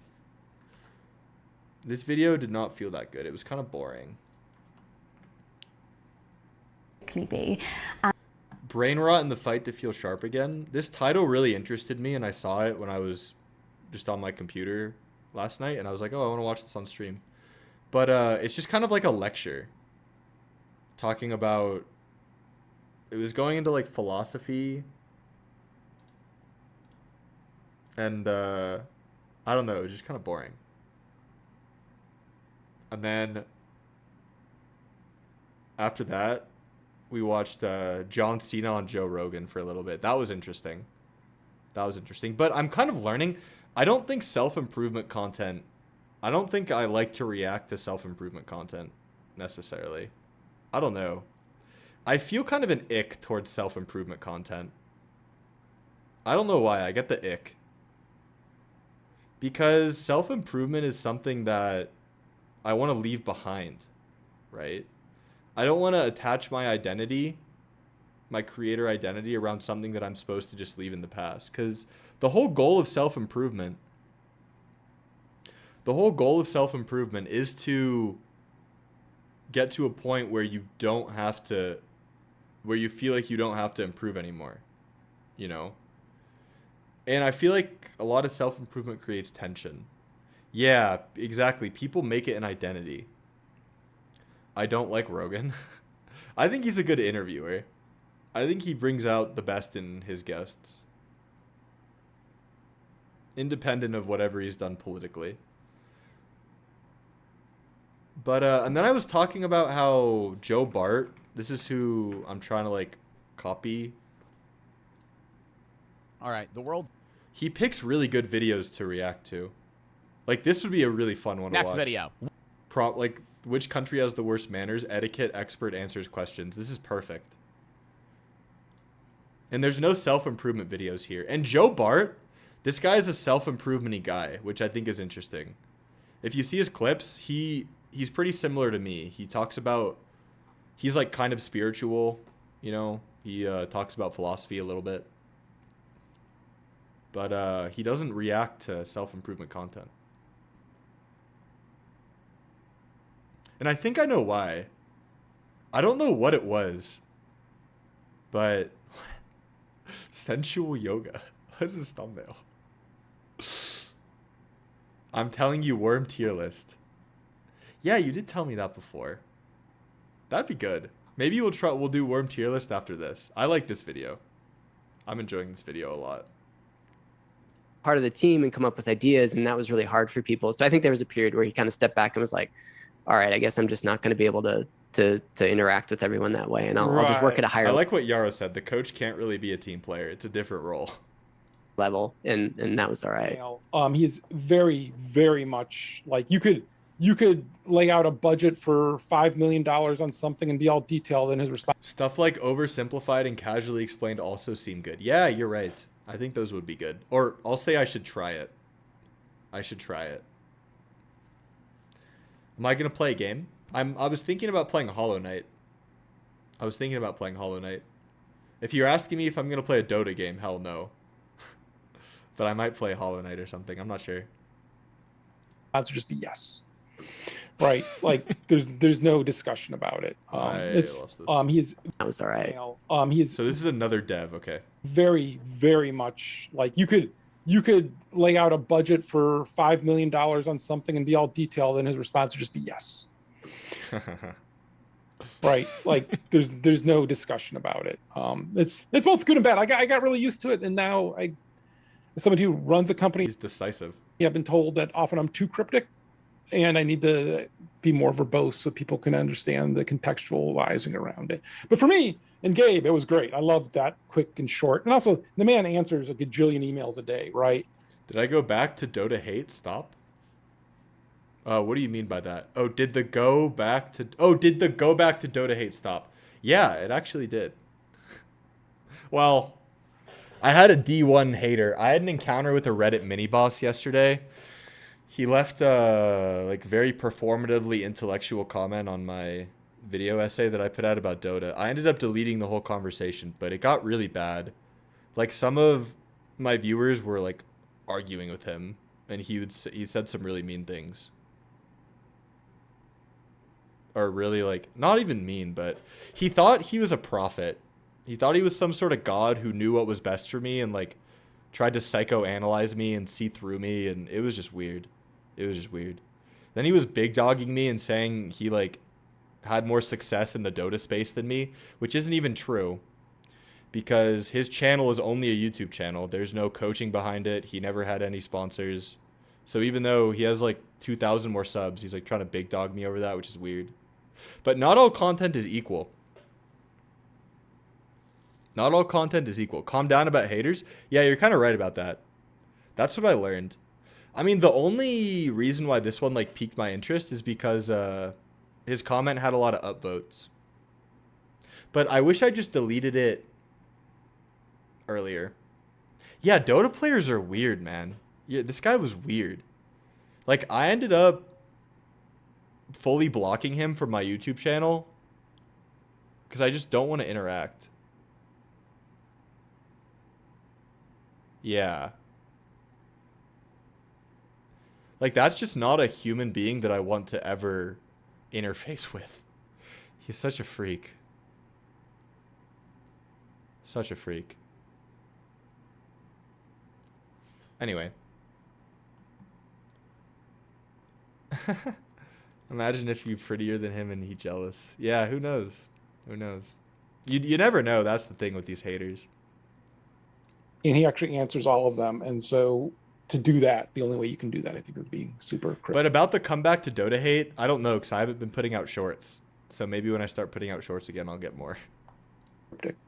This video did not feel that good. It was kind of boring. Brain rot in the fight to feel sharp again. This title really interested me, and I saw it when I was just on my computer last night, and I was like, oh, I want to watch this on stream. But it's just kind of like a lecture talking about... It was going into like philosophy. And I don't know, it was just kind of boring. And then after that, we watched John Cena on Joe Rogan for a little bit. That was interesting. But I'm kind of learning. I don't think self-improvement content... I don't think I like to react to self-improvement content necessarily. I don't know. I feel kind of an ick towards self-improvement content. I don't know why. I get the ick. Because self-improvement is something that I want to leave behind, right? I don't want to attach my identity, my creator identity, around something that I'm supposed to just leave in the past. Because the whole goal of self-improvement is to get to a point where you don't have to, where you feel like you don't have to improve anymore, you know? And I feel like a lot of self-improvement creates tension. Yeah, exactly. People make it an identity. I don't like Rogan. I think he's a good interviewer. I think he brings out the best in his guests. Independent of whatever he's done politically. But and then I was talking about how Joe Bart, this is who I'm trying to like copy. All right, the world's He picks really good videos to react to. Like this would be a really fun one to watch. next video. Like which country has the worst manners? Etiquette expert answers questions. This is perfect. And there's no self-improvement videos here. And Joe Bart, this guy is a self-improvement-y guy, which I think is interesting. If you see his clips, he's pretty similar to me. He talks about, he's like kind of spiritual, you know. He talks about philosophy a little bit. But he doesn't react to self-improvement content. And I think I know why. I don't know what it was. But sensual yoga. What is this thumbnail? I'm telling you, worm tier list. Yeah, you did tell me that before. That'd be good. Maybe we'll do worm tier list after this. I like this video. I'm enjoying this video a lot. Part of the team and come up with ideas, and that was really hard for people. So I think there was a period where he kind of stepped back and was like, all right, I guess I'm just not going to be able to interact with everyone that way, and I'll just work at a higher I like what Yaro said. The coach can't really be a team player. It's a different role. level, and that was all right. He's very, very much like you could lay out a budget for $5 million on something and be all detailed in his response. Stuff like oversimplified and casually explained also seem good. Yeah, you're right. I think those would be good. Or I'll say I should try it. I should try it. Am I gonna play a game? I was thinking about playing Hollow Knight. If you're asking me if I'm gonna play a Dota game, hell no. But I might play Hollow Knight or something. I'm not sure. Answer just be yes. Right, like there's no discussion about it. Lost this. That was all right. So this is another dev, okay. Very, very much like you could lay out a budget for $5 million on something and be all detailed, and his response would just be yes. Right, like there's no discussion about it. It's both good and bad. I got really used to it, and now as somebody who runs a company, he's decisive. I've been told that often I'm too cryptic, and I need to be more verbose so people can understand the contextualizing around it. But for me and Gabe, it was great. I loved that quick and short. And also, the man answers a gajillion emails a day, right? Did I go back to Dota hate? Stop. What do you mean by that? Oh, did the go back to Dota hate stop? Yeah, it actually did. Well, I had a D1 hater. I had an encounter with a Reddit mini boss yesterday. He left a like very performatively intellectual comment on my video essay that I put out about Dota. I ended up deleting the whole conversation, but it got really bad. Like some of my viewers were like arguing with him, and he said some really mean things. Or really like not even mean, but he thought he was a prophet. He thought he was some sort of god who knew what was best for me and like tried to psychoanalyze me and see through me, and it was just weird. Then he was big dogging me and saying he like had more success in the Dota space than me, which isn't even true because his channel is only a YouTube channel. There's no coaching behind it. He never had any sponsors. So even though he has like 2,000 more subs, he's like trying to big dog me over that, which is weird. But not all content is equal. Calm down about haters. Yeah, you're kind of right about that. That's what I learned. I mean, the only reason why this one like piqued my interest is because his comment had a lot of upvotes. But I wish I just deleted it earlier. Yeah, Dota players are weird, man. Yeah, this guy was weird. Like, I ended up fully blocking him from my YouTube channel because I just don't want to interact. Yeah. Like, that's just not a human being that I want to ever interface with. He's such a freak. Anyway. Imagine if you're prettier than him and he jealous. Yeah, who knows? You never know. That's the thing with these haters. And he actually answers all of them. And so to do that, the only way you can do that, I think, is being super cryptic. But about the comeback to Dota hate, I don't know, because I haven't been putting out shorts. So maybe when I start putting out shorts again, I'll get more.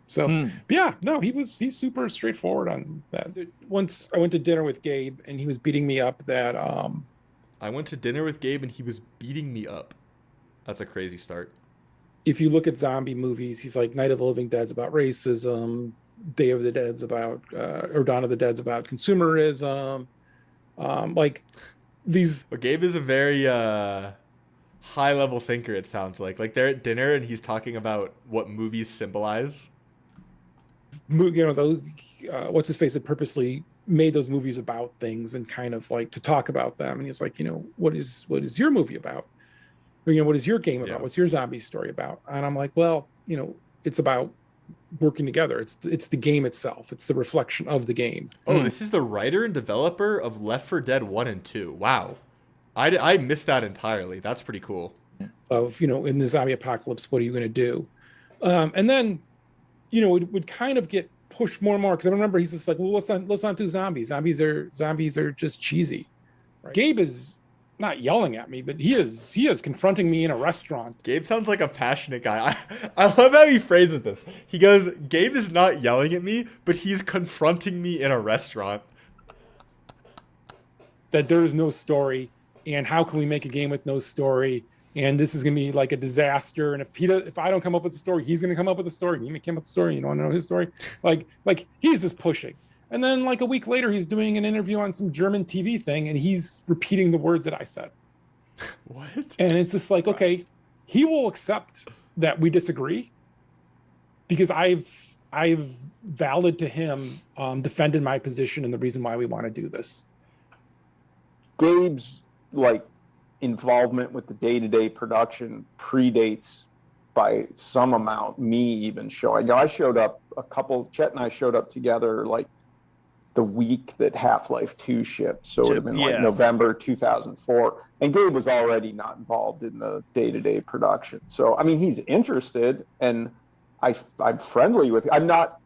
So, but yeah, no, he's super straightforward on that. Once I went to dinner with Gabe, and he was beating me up that I went to dinner with Gabe, and he was beating me up. That's a crazy start. If you look at zombie movies, he's like Night of the Living Dead's about racism, Day of the Dead's about, or Dawn of the Dead's about consumerism. Like these. Well, Gabe is a very high level thinker, it sounds like. Like they're at dinner and he's talking about what movies symbolize. You know, those, what's his face had purposely made those movies about things and kind of like to talk about them. And he's like, you know, what is your movie about? Or, you know, what is your game about? Yeah. What's your zombie story about? And I'm like, well, you know, it's about working together. It's the game itself. It's the reflection of the game. Oh, this is the writer and developer of Left 4 Dead 1 and 2. Wow. I missed that entirely. That's pretty cool. Of, you know, in the zombie apocalypse, what are you going to do? And then, you know, it would kind of get pushed more and more, because I remember he's just like, well, let's not do zombies. Zombies are just cheesy. Right? Gabe is not yelling at me, but he is confronting me in a restaurant. Gabe sounds like a passionate guy. I love how he phrases this. He goes, Gabe is not yelling at me, but he's confronting me in a restaurant. That there is no story, and how can we make a game with no story? And this is going to be like a disaster. And if I don't come up with the story, he's going to come up with the story. You may come up with the story. You don't want to know his story. Like he's just pushing. And then like a week later, he's doing an interview on some German TV thing, and he's repeating the words that I said. What? And it's just like, okay, he will accept that we disagree, because I've valid to him defended my position and the reason why we want to do this. Gabe's like involvement with the day-to-day production predates by some amount me even showing. You know, I showed up Chet and I showed up together like the week that Half-Life 2 shipped, so it would have been like November 2004, and Gabe was already not involved in the day-to-day production. So I mean, he's interested, and I'm friendly with. I'm not.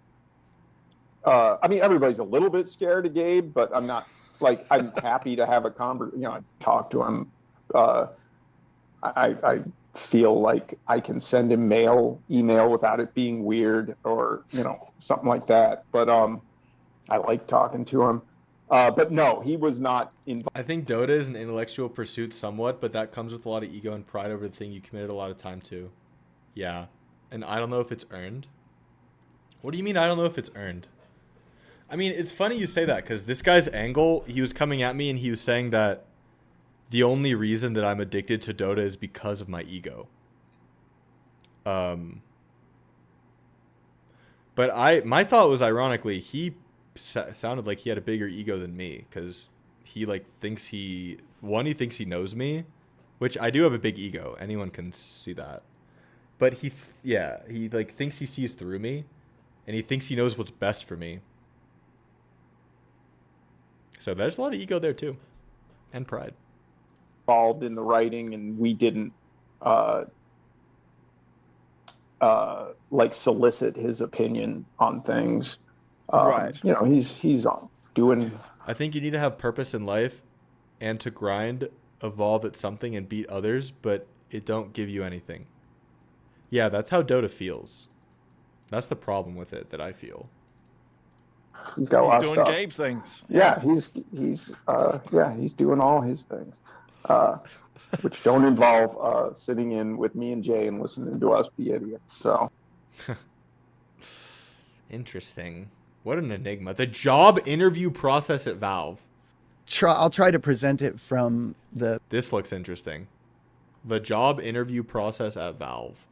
I mean, everybody's a little bit scared of Gabe, but I'm not. Like, I'm happy to have a conversation. You know, I talk to him. I feel like I can send him email without it being weird, or you know, something like that. But I like talking to him. But no, he was not involved. I think Dota is an intellectual pursuit somewhat, but that comes with a lot of ego and pride over the thing you committed a lot of time to. Yeah. And I don't know if it's earned. What do you mean I don't know if it's earned? I mean, it's funny you say that, because this guy's angle, he was coming at me and he was saying that the only reason that I'm addicted to Dota is because of my ego. But my thought was, ironically, he sounded like he had a bigger ego than me, because he like thinks he thinks he knows me, which I do have a big ego. Anyone can see that. But he like thinks he sees through me, and he thinks he knows what's best for me. So there's a lot of ego there too, and pride. Involved in the writing, and we didn't like solicit his opinion on things. Right. You know, he's doing. I think you need to have purpose in life, and to grind, evolve at something, and beat others, but it don't give you anything. Yeah, that's how Dota feels. That's the problem with it that I feel. He's got a lot of doing stuff. Gabe things. Yeah, he's doing all his things, which don't involve sitting in with me and Jay and listening to us be idiots. So interesting. What an enigma. The job interview process at Valve. I'll try to present it from the. This looks interesting. The job interview process at Valve.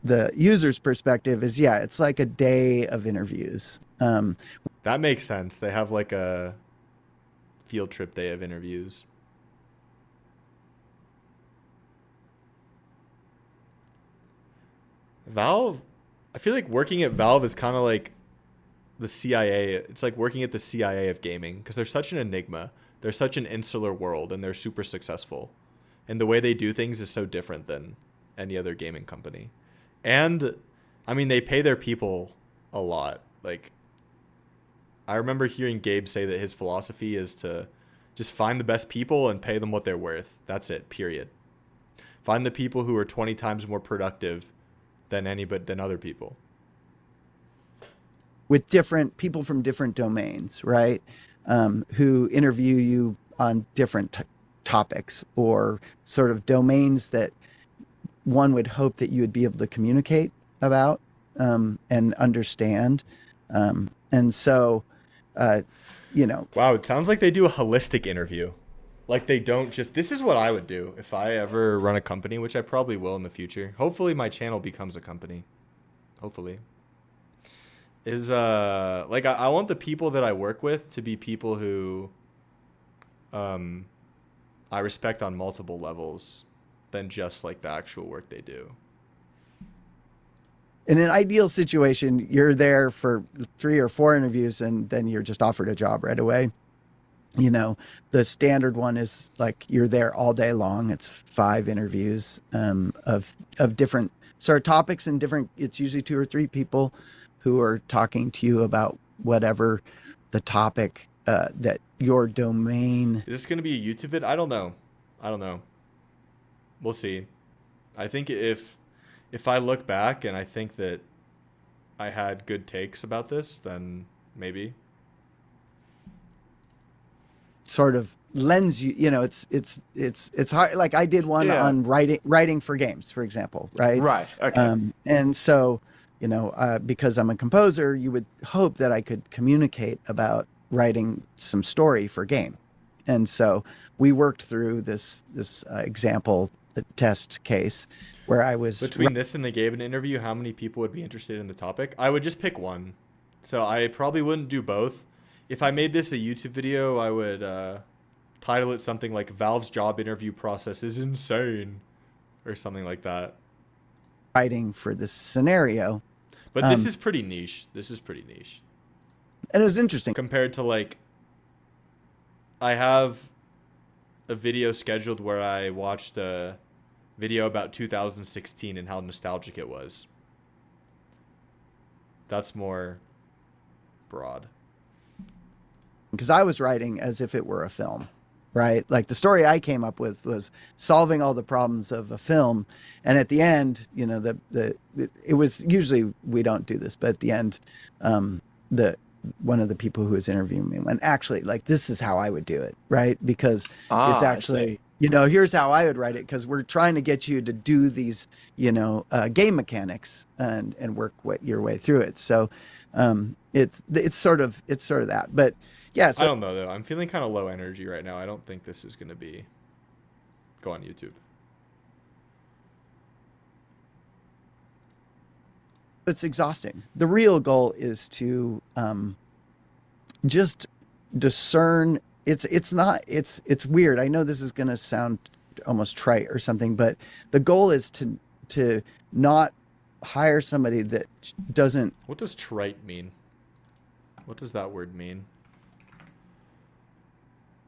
The user's perspective is, it's like a day of interviews. That makes sense. They have like a field trip day of interviews. Valve, I feel like working at Valve is kind of like the CIA. It's like working at the CIA of gaming, because they're such an enigma. They're such an insular world, and they're super successful. And the way they do things is so different than any other gaming company. And I mean, they pay their people a lot. Like, I remember hearing Gabe say that his philosophy is to just find the best people and pay them what they're worth. That's it, period. Find the people who are 20 times more productive than other people. With different people from different domains, right? Who interview you on different topics or sort of domains that one would hope that you would be able to communicate about and understand. And so, you know. Wow, it sounds like they do a holistic interview. Like they don't just, this is what I would do if I ever run a company, which I probably will in the future. Hopefully my channel becomes a company. Hopefully. Is like I want the people that I work with to be people who I respect on multiple levels than just like the actual work they do. In an ideal situation, you're there for 3 or 4 interviews and then you're just offered a job right away. You know, the standard one is like you're there all day long. It's 5 interviews of different sort of topics and different, it's usually 2 or 3 people who are talking to you about whatever the topic that your domain. Is this going to be a YouTube vid? I don't know. We'll see. I think if I look back and I think that I had good takes about this, then maybe. Sort of lends you, you know, it's hard. Like I did one on writing for games, for example, right? Right. Okay. And so, you know, because I'm a composer, you would hope that I could communicate about writing some story for game. And so we worked through this example test case where I was between this and the Gabe interview. How many people would be interested in the topic? I would just pick one. So I probably wouldn't do both. If I made this a YouTube video, I would title it something like Valve's job interview process is insane or something like that. Writing for this scenario. But this is pretty niche. And it was interesting. Compared to like, I have a video scheduled where I watched a video about 2016 and how nostalgic it was. That's more broad. Because I was writing as if it were a film, right? Like the story I came up with was solving all the problems of a film. And at the end, you know, it was usually, we don't do this, but at the end, one of the people who was interviewing me went, actually, like, this is how I would do it, right? Because it's actually, you know, here's how I would write it, because we're trying to get you to do these, you know, game mechanics and work your way through it. So it's sort of that. But yeah, so I don't know though. I'm feeling kind of low energy right now. I don't think this is going to go on YouTube. It's exhausting. The real goal is to just discern. It's weird. I know this is going to sound almost trite or something, but the goal is to not hire somebody that doesn't. What does trite mean? What does that word mean?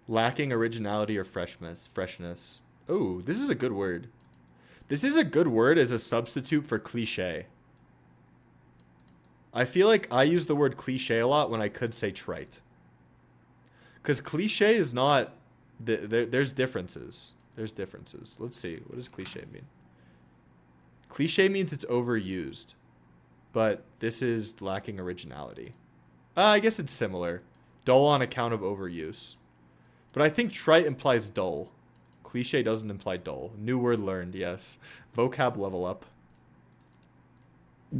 Lacking originality or freshness. Oh, this is a good word. This is a good word as a substitute for cliche. I feel like I use the word cliche a lot when I could say trite. Because cliche is not... There's differences. Let's see. What does cliche mean? Cliche means it's overused. But this is lacking originality. I guess it's similar. Dull on account of overuse. But I think trite implies dull. Cliche doesn't imply dull. New word learned, yes. Vocab level up.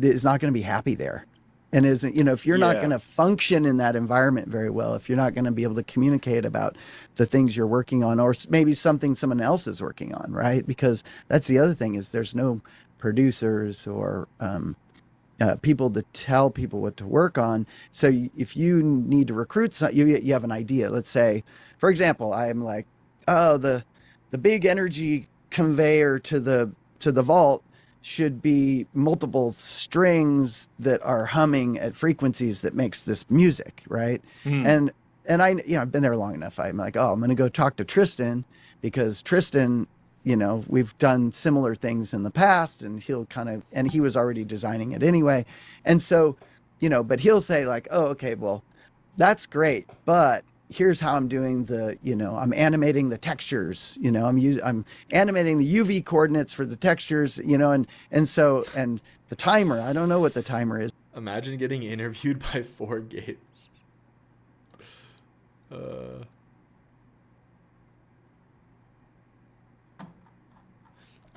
Is not going to be happy there. And isn't, you know, if you're not going to function in that environment very well, if you're not going to be able to communicate about the things you're working on, or maybe something someone else is working on, right? Because that's the other thing, is there's no producers or people to tell people what to work on. So if you need to recruit, you have an idea. Let's say, for example, I'm like, oh, the big energy conveyor to the vault should be multiple strings that are humming at frequencies that makes this music, right? And I, you know, I've been there long enough. I'm like, oh, I'm going to go talk to Tristan, because Tristan, you know, we've done similar things in the past, and and he was already designing it anyway. And so, you know, but he'll say like, oh, okay, well, That's great, but here's how I'm doing the, I'm animating the textures, I'm animating the UV coordinates for the textures, and the timer, I don't know what the timer is. Imagine getting interviewed by 4Games. All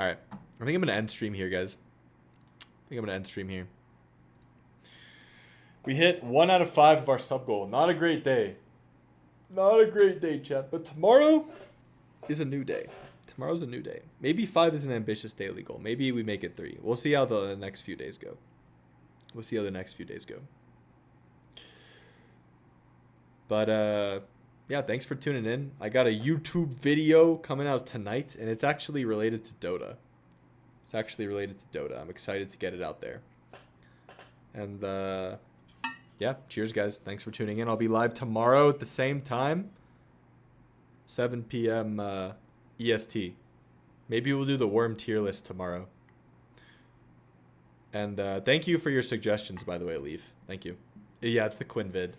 right. I think I'm going to end stream here, guys. We hit 1 out of 5 of our sub goal. Not a great day. Chat. But tomorrow is a new day. Tomorrow's a new day. Maybe 5 is an ambitious daily goal. Maybe we make it 3. We'll see how the next few days go. But, yeah, thanks for tuning in. I got a YouTube video coming out tonight, and it's actually related to Dota. I'm excited to get it out there. And, yeah, cheers, guys. Thanks for tuning in. I'll be live tomorrow at the same time, 7 p.m. EST. Maybe we'll do the Worm tier list tomorrow. And thank you for your suggestions, by the way, Leaf. Thank you. Yeah, it's the Quinn vid.